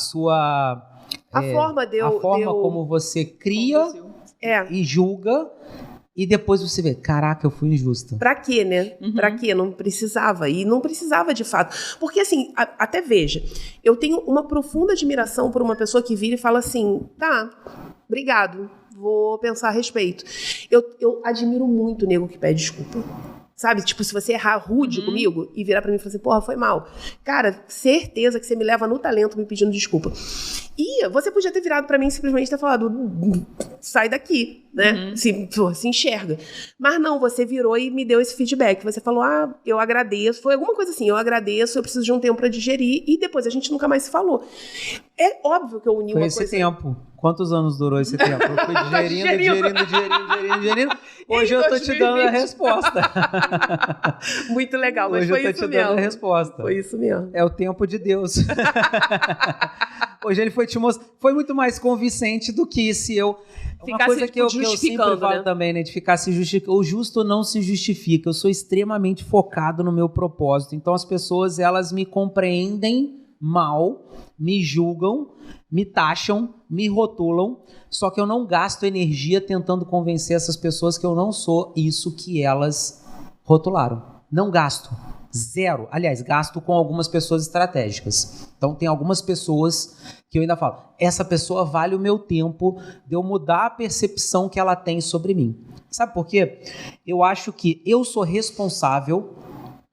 S1: forma como você cria e julga, e depois você vê, caraca, eu fui injusta.
S2: Pra quê, né? Uhum. Pra quê? Não precisava. E não precisava de fato. Porque assim, até veja, eu tenho uma profunda admiração por uma pessoa que vira e fala assim, tá, obrigado, vou pensar a respeito. Eu admiro muito o nego que pede desculpa. Sabe? Tipo, se você errar rude comigo e virar pra mim e falar assim, porra, foi mal. Cara, certeza que você me leva no talento me pedindo desculpa. E você podia ter virado pra mim e simplesmente ter falado, sai daqui, né? Se enxerga. Mas não, você virou e me deu esse feedback. Você falou, eu agradeço. Foi alguma coisa assim, eu agradeço, eu preciso de um tempo pra digerir. E depois a gente nunca mais se falou. É óbvio que eu uni uma coisa...
S1: Foi esse tempo. Quantos anos durou esse tempo? Eu fui digerindo. Hoje eu tô te dando a resposta.
S2: Muito legal, mas
S1: hoje
S2: foi
S1: eu tô
S2: isso
S1: te
S2: mesmo.
S1: dando a resposta.
S2: Foi isso mesmo.
S1: É o tempo de Deus. Hoje ele foi te mostrar. Foi muito mais convincente do que se eu... Uma coisa que eu sempre falo também, né? De ficar se justificando. O justo não se justifica. Eu sou extremamente focado no meu propósito. Então as pessoas, elas me compreendem mal, me julgam, me taxam, me rotulam, só que eu não gasto energia tentando convencer essas pessoas que eu não sou isso que elas rotularam. Não gasto. Zero. Aliás, gasto com algumas pessoas estratégicas. Então, tem algumas pessoas que eu ainda falo, essa pessoa vale o meu tempo de eu mudar a percepção que ela tem sobre mim. Sabe por quê? Eu acho que eu sou responsável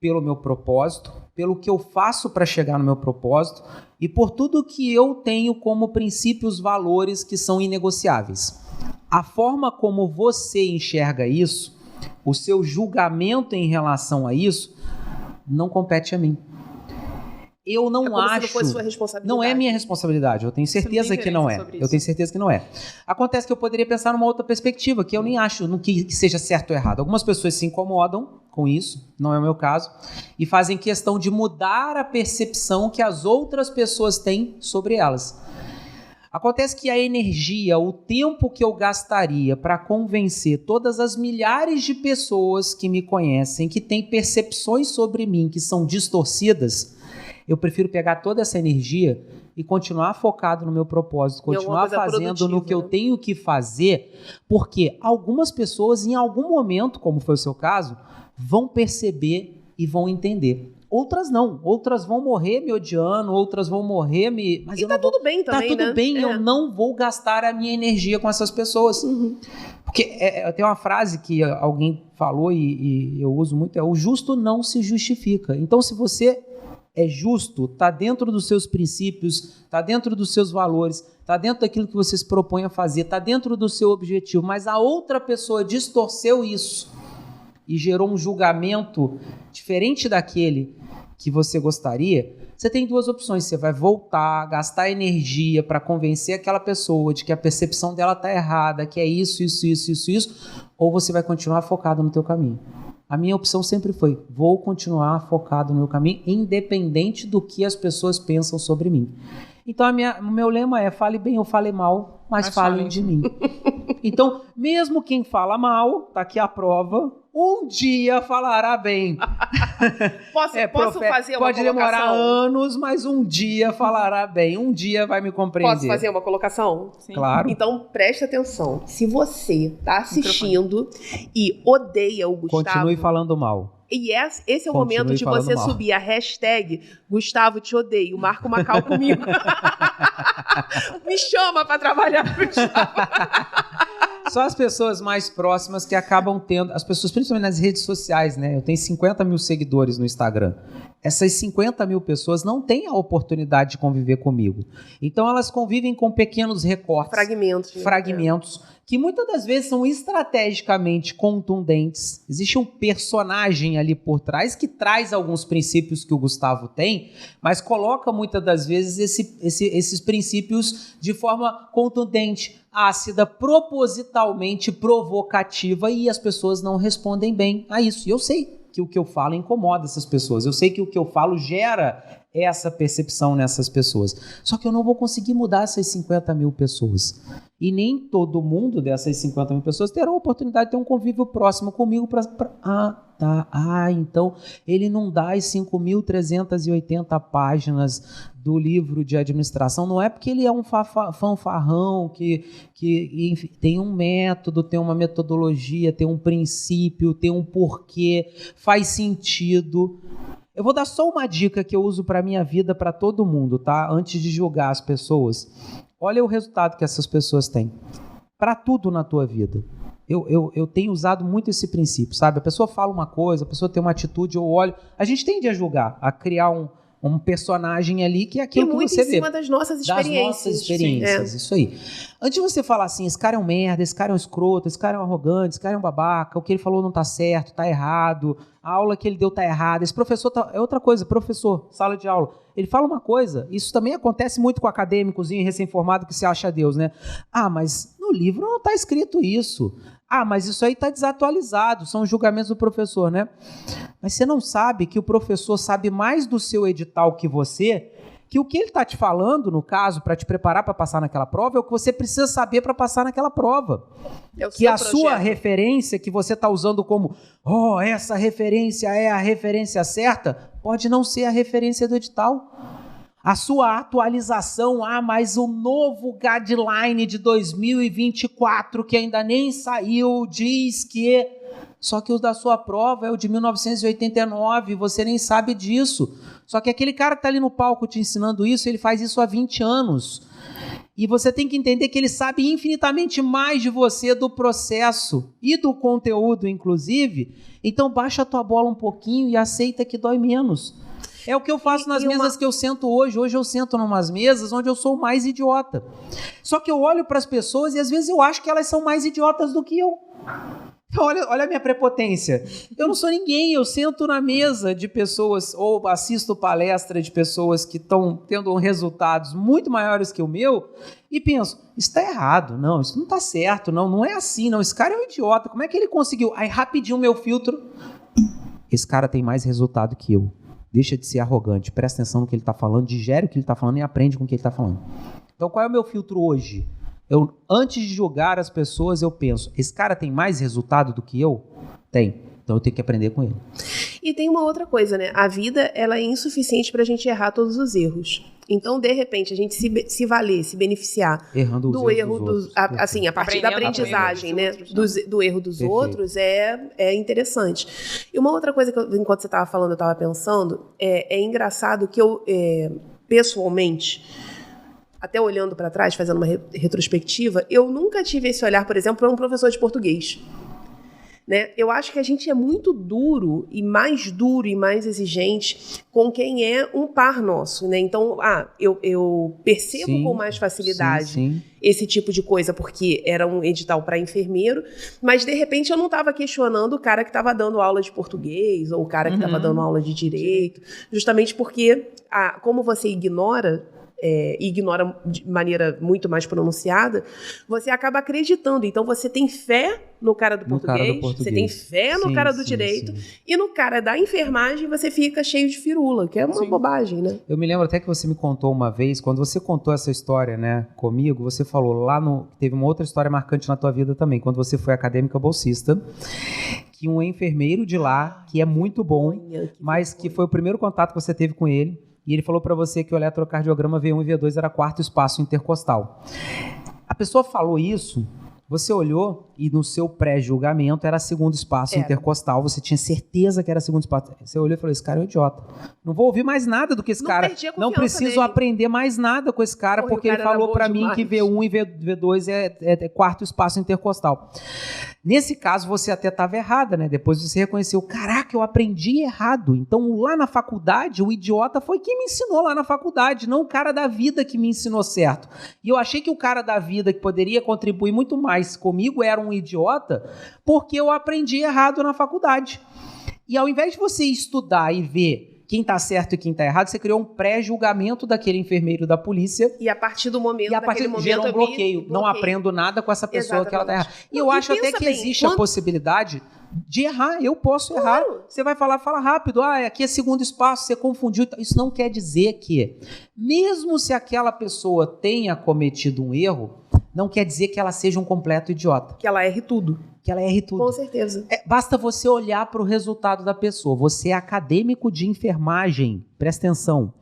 S1: pelo meu propósito, pelo que eu faço para chegar no meu propósito e por tudo que eu tenho como princípios, valores que são inegociáveis. A forma como você enxerga isso, o seu julgamento em relação a isso, não compete a mim. Eu não
S2: como
S1: acho.
S2: Se não fosse sua responsabilidade.
S1: Não é minha responsabilidade. Eu tenho certeza que não é. Eu tenho certeza que não é. Acontece que eu poderia pensar numa outra perspectiva, que eu nem acho que seja certo ou errado. Algumas pessoas se incomodam com isso, não é o meu caso, e fazem questão de mudar a percepção que as outras pessoas têm sobre elas. Acontece que a energia, o tempo que eu gastaria para convencer todas as milhares de pessoas que me conhecem, que têm percepções sobre mim que são distorcidas, eu prefiro pegar toda essa energia e continuar focado no meu propósito, continuar fazendo no que eu tenho que fazer, porque algumas pessoas, em algum momento, como foi o seu caso, vão perceber e vão entender. Outras não. Outras vão morrer me odiando, outras vão morrer me... Mas
S2: e tá tudo bem também,
S1: né? Tá tudo bem, eu não vou gastar a minha energia com essas pessoas. Porque tem uma frase que alguém falou e eu uso muito, o justo não se justifica. Então, se você é justo, tá dentro dos seus princípios, tá dentro dos seus valores, tá dentro daquilo que você se propõe a fazer, tá dentro do seu objetivo, mas a outra pessoa distorceu isso e gerou um julgamento diferente daquele que você gostaria, você tem duas opções. Você vai voltar, gastar energia para convencer aquela pessoa de que a percepção dela está errada, que é isso, ou você vai continuar focado no teu caminho. A minha opção sempre foi, vou continuar focado no meu caminho, independente do que as pessoas pensam sobre mim. Então, o meu lema é, fale bem ou fale mal, mas falem de mim. Então, mesmo quem fala mal, tá aqui a prova, um dia falará bem.
S2: Posso fazer uma colocação?
S1: Pode demorar anos, mas um dia falará bem. Um dia vai me compreender.
S2: Posso fazer uma colocação?
S1: Sim. Claro.
S2: Então, presta atenção. Se você tá assistindo e odeia o Gustavo...
S1: Continue falando mal.
S2: E esse é o momento de você subir a hashtag Gustavo te odeio, marca uma cal comigo. Me chama pra trabalhar, Gustavo.
S1: Só as pessoas mais próximas que acabam tendo, as pessoas principalmente nas redes sociais, né? Eu tenho 50 mil seguidores no Instagram. Essas 50 mil pessoas não têm a oportunidade de conviver comigo. Então elas convivem com pequenos recortes. Fragmentos. Que muitas das vezes são estrategicamente contundentes. Existe um personagem ali por trás que traz alguns princípios que o Gustavo tem, mas coloca muitas das vezes esses princípios de forma contundente, ácida, propositalmente provocativa, e as pessoas não respondem bem a isso. E eu sei que o que eu falo incomoda essas pessoas. Eu sei que o que eu falo gera essa percepção nessas pessoas. Só que eu não vou conseguir mudar essas 50 mil pessoas. E nem todo mundo dessas 50 mil pessoas terá a oportunidade de ter um convívio próximo comigo para... então ele não dá as 5.380 páginas do livro de administração. Não é porque ele é um fanfarrão que enfim, tem um método, tem uma metodologia, tem um princípio, tem um porquê, faz sentido. Eu vou dar só uma dica que eu uso para a minha vida, para todo mundo, tá? Antes de julgar as pessoas. Olha o resultado que essas pessoas têm. Para tudo na tua vida. Eu tenho usado muito esse princípio, sabe? A pessoa fala uma coisa, a pessoa tem uma atitude, eu olho. A gente tende a julgar, a criar um personagem ali que é aquilo que você vê.
S2: Muito em cima das nossas experiências.
S1: Das nossas experiências, isso aí. Antes de você falar assim, esse cara é um merda, esse cara é um escroto, esse cara é um arrogante, esse cara é um babaca, o que ele falou não tá certo, tá errado, a aula que ele deu tá errada, esse professor é outra coisa, professor, sala de aula. Ele fala uma coisa, isso também acontece muito com acadêmicozinho recém-formado que se acha Deus, né? Mas no livro não tá escrito isso. Mas isso aí está desatualizado, são os julgamentos do professor, né? Mas você não sabe que o professor sabe mais do seu edital que você, que o que ele está te falando, no caso, para te preparar para passar naquela prova, é o que você precisa saber para passar naquela prova. Que a sua referência, que você está usando como, essa referência é a referência certa, pode não ser a referência do edital. A sua atualização, mas o novo guideline de 2024, que ainda nem saiu, diz que... Só que o da sua prova é o de 1989, você nem sabe disso. Só que aquele cara que está ali no palco te ensinando isso, ele faz isso há 20 anos. E você tem que entender que ele sabe infinitamente mais de você, do processo e do conteúdo, inclusive. Então baixa a tua bola um pouquinho e aceita que dói menos. É o que eu faço nas mesas que eu sento hoje. Hoje eu sento em umas mesas onde eu sou mais idiota. Só que eu olho para as pessoas e às vezes eu acho que elas são mais idiotas do que eu. Então, olha a minha prepotência. Eu não sou ninguém, eu sento na mesa de pessoas ou assisto palestra de pessoas que estão tendo resultados muito maiores que o meu e penso, isso está errado, não, isso não está certo, não é assim, não, esse cara é um idiota, como é que ele conseguiu? Aí rapidinho meu filtro, esse cara tem mais resultado que eu. Deixa de ser arrogante, presta atenção no que ele está falando, digere o que ele está falando e aprende com o que ele está falando. Então qual é o meu filtro hoje? Antes de julgar as pessoas, eu penso, esse cara tem mais resultado do que eu? Tem. Então eu tenho que aprender com ele.
S2: E tem uma outra coisa, né? A vida, ela é insuficiente pra gente errar todos os erros. Então, de repente, a gente se valer, se beneficiar
S1: errando
S2: do erro dos assim, a partir da aprendizagem, né? Do erro dos outros é interessante. E uma outra coisa que enquanto você estava falando, eu estava pensando, é engraçado que eu, pessoalmente, até olhando para trás, fazendo uma retrospectiva, eu nunca tive esse olhar, por exemplo, para um professor de português. Né? Eu acho que a gente é muito duro e mais exigente com quem é um par nosso, né? Então, eu percebo com mais facilidade esse tipo de coisa, porque era um edital para enfermeiro, mas de repente eu não estava questionando o cara que estava dando aula de português ou o cara que estava dando aula de direito, justamente porque, como você ignora de maneira muito mais pronunciada, você acaba acreditando. Então, você tem fé no cara do português, você tem fé no cara do direito, e no cara da enfermagem você fica cheio de firula, que é uma bobagem, né?
S1: Eu me lembro até que você me contou uma vez, quando você contou essa história, né, comigo, você falou teve uma outra história marcante na tua vida também, quando você foi acadêmica bolsista, que um enfermeiro de lá, que é muito bom, mas que foi o primeiro contato que você teve com ele, e ele falou para você que o eletrocardiograma V1 e V2 era quarto espaço intercostal. A pessoa falou isso, você olhou e no seu pré-julgamento era segundo espaço intercostal, você tinha certeza que era segundo espaço. Você olhou e falou, esse cara é um idiota. Não vou ouvir mais nada do que esse cara. Não preciso aprender mais nada com esse cara, porque ele falou para mim que V1 e V2 é quarto espaço intercostal. Nesse caso, você até estava errada, né? Depois você reconheceu, caraca, eu aprendi errado. Então, lá na faculdade, o idiota foi quem me ensinou lá na faculdade, não o cara da vida que me ensinou certo. E eu achei que o cara da vida que poderia contribuir muito mais comigo era um idiota, porque eu aprendi errado na faculdade. E ao invés de você estudar e ver quem está certo e quem está errado, você criou um pré-julgamento daquele enfermeiro da polícia.
S2: E a partir do momento,
S1: gerou um bloqueio. Não aprendo nada com essa pessoa. Exatamente. Que ela está errada. E eu acho até que existe a possibilidade de errar. Eu posso errar. Você vai fala rápido. Aqui é segundo espaço, você confundiu. Isso não quer dizer que, mesmo se aquela pessoa tenha cometido um erro, não quer dizer que ela seja um completo idiota.
S2: Que ela erre tudo.
S1: Com
S2: certeza.
S1: Basta você olhar para o resultado da pessoa. Você é acadêmico de enfermagem. Presta atenção.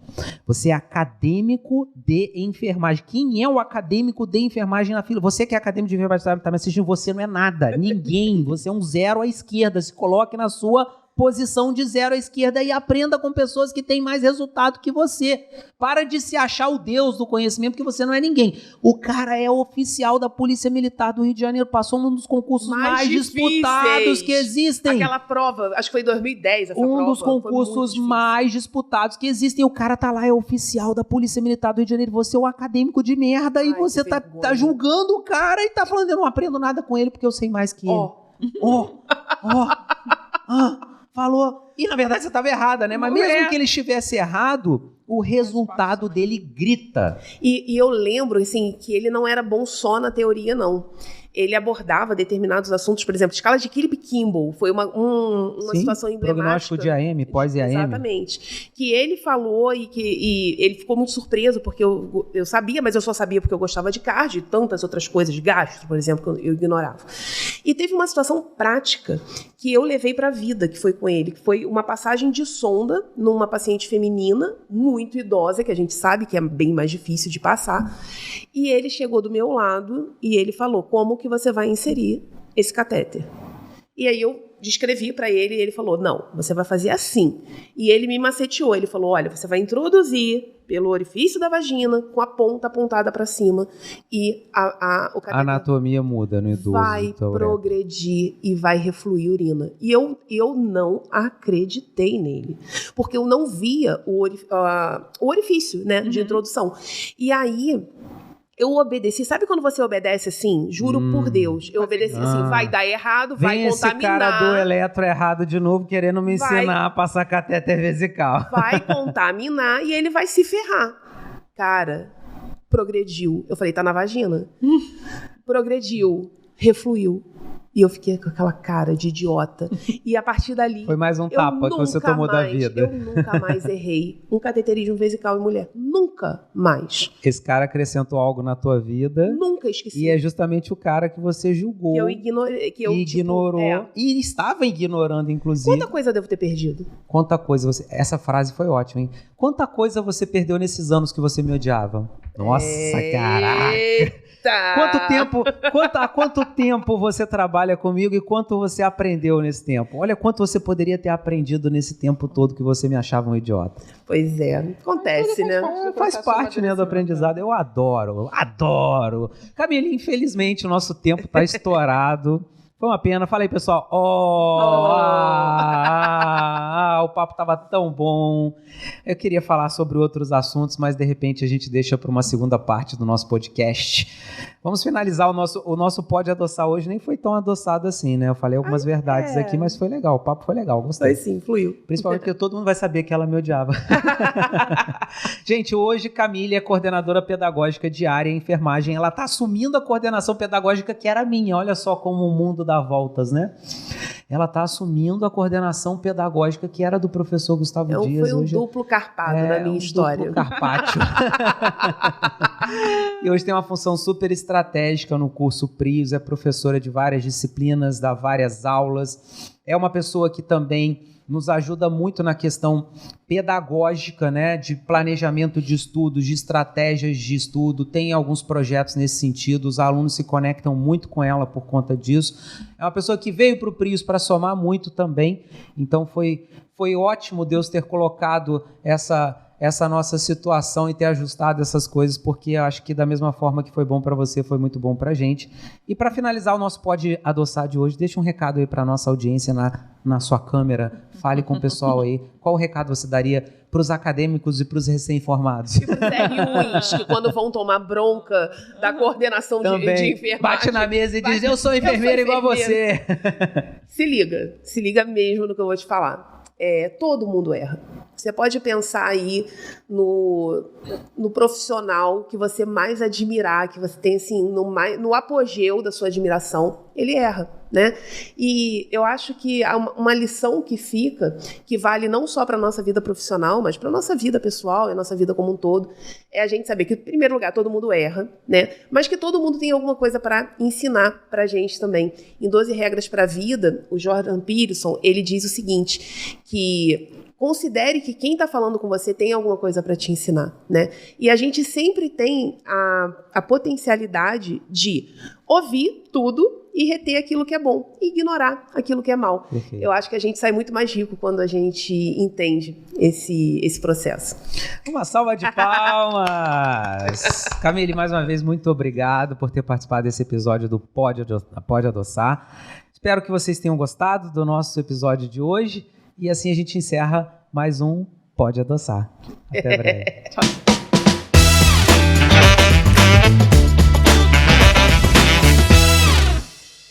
S1: Você é acadêmico de enfermagem. Quem é o acadêmico de enfermagem na fila? Você que é acadêmico de enfermagem está me assistindo, você não é nada. Ninguém. Você é um zero à esquerda. Se coloque na sua posição de zero à esquerda e aprenda com pessoas que têm mais resultado que você. Para de se achar o Deus do conhecimento, porque você não é ninguém. O cara é oficial da Polícia Militar do Rio de Janeiro, passou num dos concursos mais disputados que existem.
S2: Aquela prova, acho que foi em 2010 essa prova.
S1: Um dos concursos mais disputados que existem. O cara tá lá, é oficial da Polícia Militar do Rio de Janeiro. Você é um acadêmico de merda e você tá julgando o cara e tá falando, eu não aprendo nada com ele porque eu sei mais que ele. Falou. E na verdade você estava errada, né? Mas mesmo que ele estivesse errado, o resultado dele grita.
S2: E eu lembro, assim, que ele não era bom só na teoria, não. Ele abordava determinados assuntos, por exemplo, escala de Kilby-Kimball, foi uma situação emblemática.
S1: Prognóstico de AM, pós-IAM.
S2: Exatamente. Que ele falou e ele ficou muito surpreso, porque eu sabia, mas eu só sabia porque eu gostava de cardio e tantas outras coisas, de gastro, por exemplo, que eu ignorava. E teve uma situação prática que eu levei para a vida, que foi com ele, que foi uma passagem de sonda numa paciente feminina, muito idosa, que a gente sabe que é bem mais difícil de passar. E ele chegou do meu lado e ele falou, como que você vai inserir esse catéter? E aí eu descrevi para ele e ele falou, não, você vai fazer assim. E ele me maceteou, ele falou, olha, você vai introduzir pelo orifício da vagina com a ponta apontada para cima e o catéter...
S1: A anatomia muda no idoso.
S2: Vai progredir e vai refluir urina. E eu não acreditei nele, porque eu não via o orifício, né, de introdução. E aí... Eu obedeci. Sabe quando você obedece assim? Juro por Deus. Eu obedeci assim, vai dar errado, vai
S1: Vem
S2: contaminar.
S1: esse cara do eletro errado de novo, querendo me
S2: Vai.
S1: ensinar a passar catéter vesical.
S2: Vai contaminar e ele vai se ferrar. Cara, progrediu. Eu falei, tá na vagina. Progrediu, refluiu. E eu fiquei com aquela cara de idiota. E a partir dali...
S1: Foi mais um tapa que você tomou da vida.
S2: Eu nunca mais errei um cateterismo vesical em mulher. Nunca mais.
S1: Esse cara acrescentou algo na tua vida.
S2: Nunca esqueci.
S1: E é justamente o cara que você julgou.
S2: Que eu ignorei. Que eu,
S1: ignorou. E estava ignorando, inclusive.
S2: Quanta coisa eu devo ter perdido?
S1: Quanta coisa você... Essa frase foi ótima, hein? Quanta coisa você perdeu nesses anos que você me odiava? Nossa, caraca! Há quanto tempo você trabalha comigo e quanto você aprendeu nesse tempo? Olha quanto você poderia ter aprendido nesse tempo todo que você me achava um idiota.
S2: Pois é, acontece, né?
S1: Faz parte, né, do aprendizado. Eu adoro. Camille, infelizmente o nosso tempo está estourado. Foi uma pena. Fala aí, pessoal. O papo tava tão bom. Eu queria falar sobre outros assuntos, mas de repente a gente deixa para uma segunda parte do nosso podcast. Vamos finalizar o nosso Pode Adoçar hoje. Nem foi tão adoçado assim, né? Eu falei algumas verdades aqui, mas foi legal. O papo foi legal, gostei.
S2: Foi sim, fluiu.
S1: Principalmente porque todo mundo vai saber que ela me odiava. Gente, hoje Camille é coordenadora pedagógica de área em enfermagem. Ela tá assumindo a coordenação pedagógica que era minha. Olha só como o mundo dá voltas, né? Ela está assumindo a coordenação pedagógica que era do professor Gustavo Dias.
S2: Foi um duplo carpado na minha história.
S1: Duplo carpaccio. E hoje tem uma função super estratégica no curso PRIOS, é professora de várias disciplinas, dá várias aulas. É uma pessoa que também nos ajuda muito na questão pedagógica, né, de planejamento de estudos, de estratégias de estudo, tem alguns projetos nesse sentido, os alunos se conectam muito com ela por conta disso. É uma pessoa que veio para o PRIOS para somar muito também, então foi ótimo Deus ter colocado essa nossa situação e ter ajustado essas coisas, porque eu acho que da mesma forma que foi bom para você, foi muito bom para a gente. E para finalizar o nosso Pode Adoçar de hoje, deixa um recado aí para nossa audiência na sua câmera, fale com o pessoal aí. Qual o recado você daria para os acadêmicos e para os recém-formados?
S2: E para os R1s, que quando vão tomar bronca da coordenação de enfermagem...
S1: Bate na mesa e diz, eu sou enfermeira igual você.
S2: Se liga mesmo no que eu vou te falar. Todo mundo erra. Você pode pensar aí no profissional que você mais admirar, que você tem assim, no apogeu da sua admiração, ele erra, né? E eu acho que há uma lição que fica, que vale não só para a nossa vida profissional, mas para a nossa vida pessoal e a nossa vida como um todo, é a gente saber que, em primeiro lugar, todo mundo erra, né? Mas que todo mundo tem alguma coisa para ensinar para a gente também. Em 12 Regras para a Vida, o Jordan Peterson, ele diz o seguinte, que considere que quem está falando com você tem alguma coisa para te ensinar, né? E a gente sempre tem a potencialidade de ouvir tudo e reter aquilo que é bom, e ignorar aquilo que é mal.
S1: Perfeito.
S2: Eu acho que a gente sai muito mais rico quando a gente entende esse processo.
S1: Uma salva de palmas! Camille, mais uma vez, muito obrigado por ter participado desse episódio do Pode Adoçar. Espero que vocês tenham gostado do nosso episódio de hoje. E assim a gente encerra mais um Pode Adoçar. Até breve.
S3: Tchau.